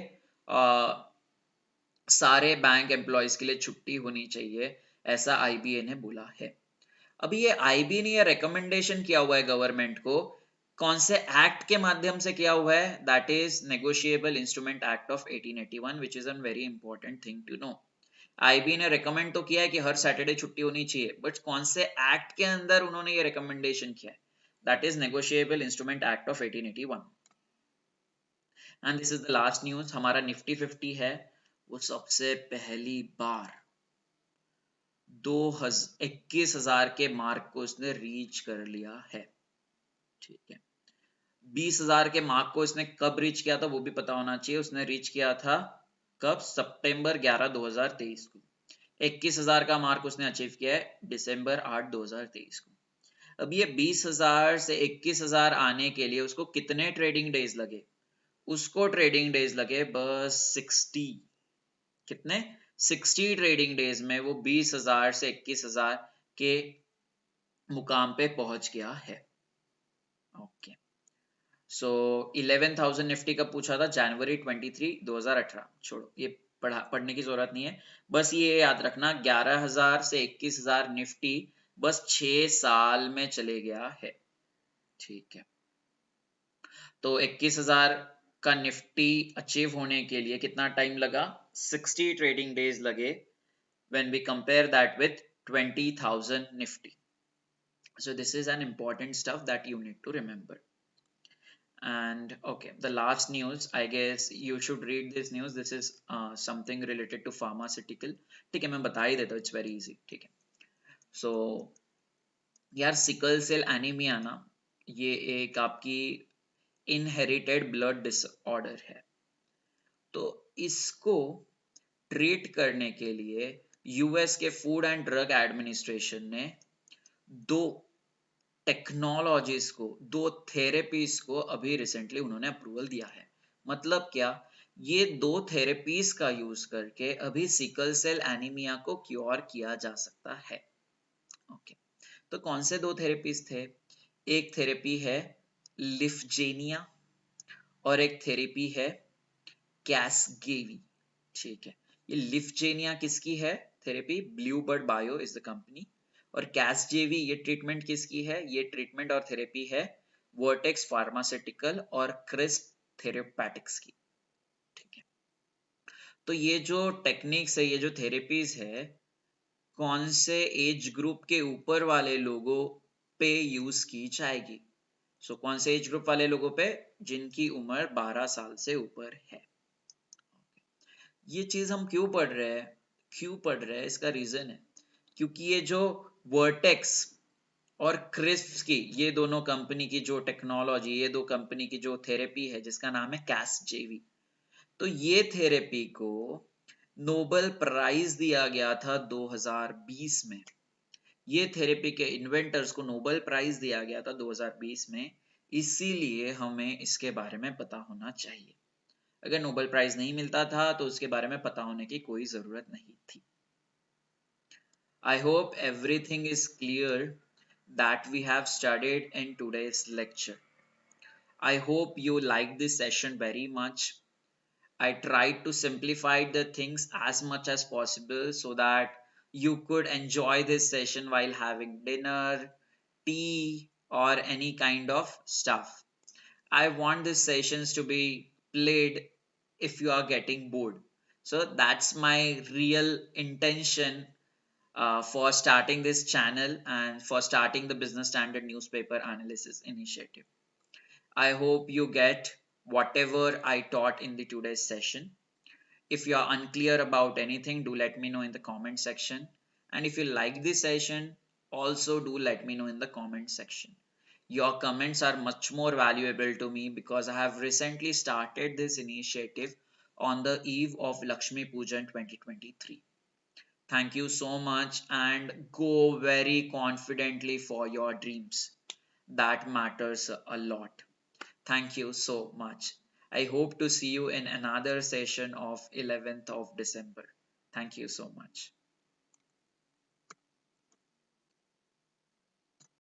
सारे बैंक एम्प्लॉयज के लिए छुट्टी होनी चाहिए, ऐसा आईबीए ने बोला है। अभी ये आईबी ने ये रिकमेंडेशन किया हुआ है गवर्नमेंट को, कौन से एक्ट के माध्यम से किया हुआ है? That is negotiable instrument act of 1881, which is a very important thing to know. IB ने रिकमेंड तो किया है कि हर सैटरडे छुट्टी होनी चाहिए, बट कौन से एक्ट के अंदर उन्होंने ये रिकमेंडेशन किया है? That is negotiable instrument act of 1881। And this is the last news. हमारा निफ्टी 50 है, वो सबसे पहली बार 21,000 के मार्क को उसने रीच कर लिया है। ठीक है, 20,000 के मार्क को इसने कब रीच किया था वो भी पता होना चाहिए। उसने रीच किया था कब? सितंबर 11 2023 को। 21,000 का मार्क उसने अचीव किया है दिसंबर 8 2023 को। अब ये 20,000 से 21,000 आने के लिए उसको कितने ट्रेडिंग डेज लगे? उसको ट्रेडिंग डेज लगे बस 60। कितने? 60 ट्रेडिंग डेज में वो 20,000 से 21,000 के मुकाम पे पहुंच गया है। ओके, सो 11,000 निफ्टी का पूछा था? जनवरी 23 2018। छोड़ो, ये पढ़ने की जरूरत नहीं है, बस ये याद रखना 11,000 से 21,000 निफ्टी बस 6 साल में चले गया है। ठीक है, तो 21,000 का निफ्टी अचीव होने के लिए कितना टाइम लगा? 60 ट्रेडिंग डेज लगे when we compare that with 20,000 nifty. So this is an important stuff that you need to remember. And okay, the last news, I guess you should read this news. This is something related to pharmaceutical. ठीक है, मैं बता ही देता हूँ, it's very easy. ठीक है, so यार sickle cell anaemia ना, ये एक आपकी इनहेरिटेड ब्लड डिसऑर्डर है। तो इसको ट्रीट करने के लिए यूएस के फूड एंड ड्रग एडमिनिस्ट्रेशन ने दो टेक्नोलॉजीज को, दो थेरेपीज को अभी रिसेंटली उन्होंने अप्रूवल दिया है। मतलब क्या? ये दो थेरेपीज का यूज करके अभी सिकल सेल एनीमिया को क्योर किया जा सकता है। ओके, तो कौन से दो थेरेपीज थे? एक थेरेपी है लिफजेनिया और एक थेरेपी है कैसगेवी। ठीक है, ये लिफजेनिया किसकी है therapy? Blue bird bio is the company. और कैसजेवी ये ट्रीटमेंट किसकी है? ये ट्रीटमेंट और थेरेपी है वर्टेक्स फार्मास्यूटिकल और क्रिस्प थेरेपैटिक्स की। ठीक है, तो ये जो टेक्निक्स है, ये जो थेरेपीज है, कौन से एज ग्रुप के ऊपर वाले लोगों पे यूज की जाएगी? सो कौन से एज ग्रुप वाले लोगों पे? जिनकी उम्र 12 साल से ऊपर है। ये चीज हम क्यों पढ़ रहे हैं? क्यों पढ़ रहे हैं इसका रीजन है, क्योंकि ये जो वर्टेक्स और क्रिस्प की, ये दोनों कंपनी की जो टेक्नोलॉजी, ये दो कंपनी की जो थेरेपी है जिसका नाम है कैसजेवी, तो ये थेरेपी को नोबेल प्राइज दिया गया था 2020 में। ये थेरेपी के इन्वेंटर्स को नोबेल प्राइज दिया गया था 2020 में, इसीलिए हमें इसके बारे में पता होना चाहिए। अगर नोबेल प्राइज नहीं मिलता था तो उसके बारे में पता होने की कोई जरूरत नहीं थी। I hope everything is clear that we have studied in today's lecture. I hope you like this session very much. I tried to simplify the things as much as possible so that you could enjoy this session while having dinner, tea, or any kind of stuff. I want these sessions to be played if you are getting bored. So that's my real intention for starting this channel and for starting the Business Standard Newspaper Analysis Initiative. I hope you get whatever I taught in the today's session. If you are unclear about anything, do let me know in the comment section. And if you like this session, also do let me know in the comment section. Your comments are much more valuable to me because I have recently started this initiative on the eve of Lakshmi Pujan 2023. Thank you so much and go very confidently for your dreams. That matters a lot. Thank you so much. I hope to see you in another session of 11th of December. Thank you so much.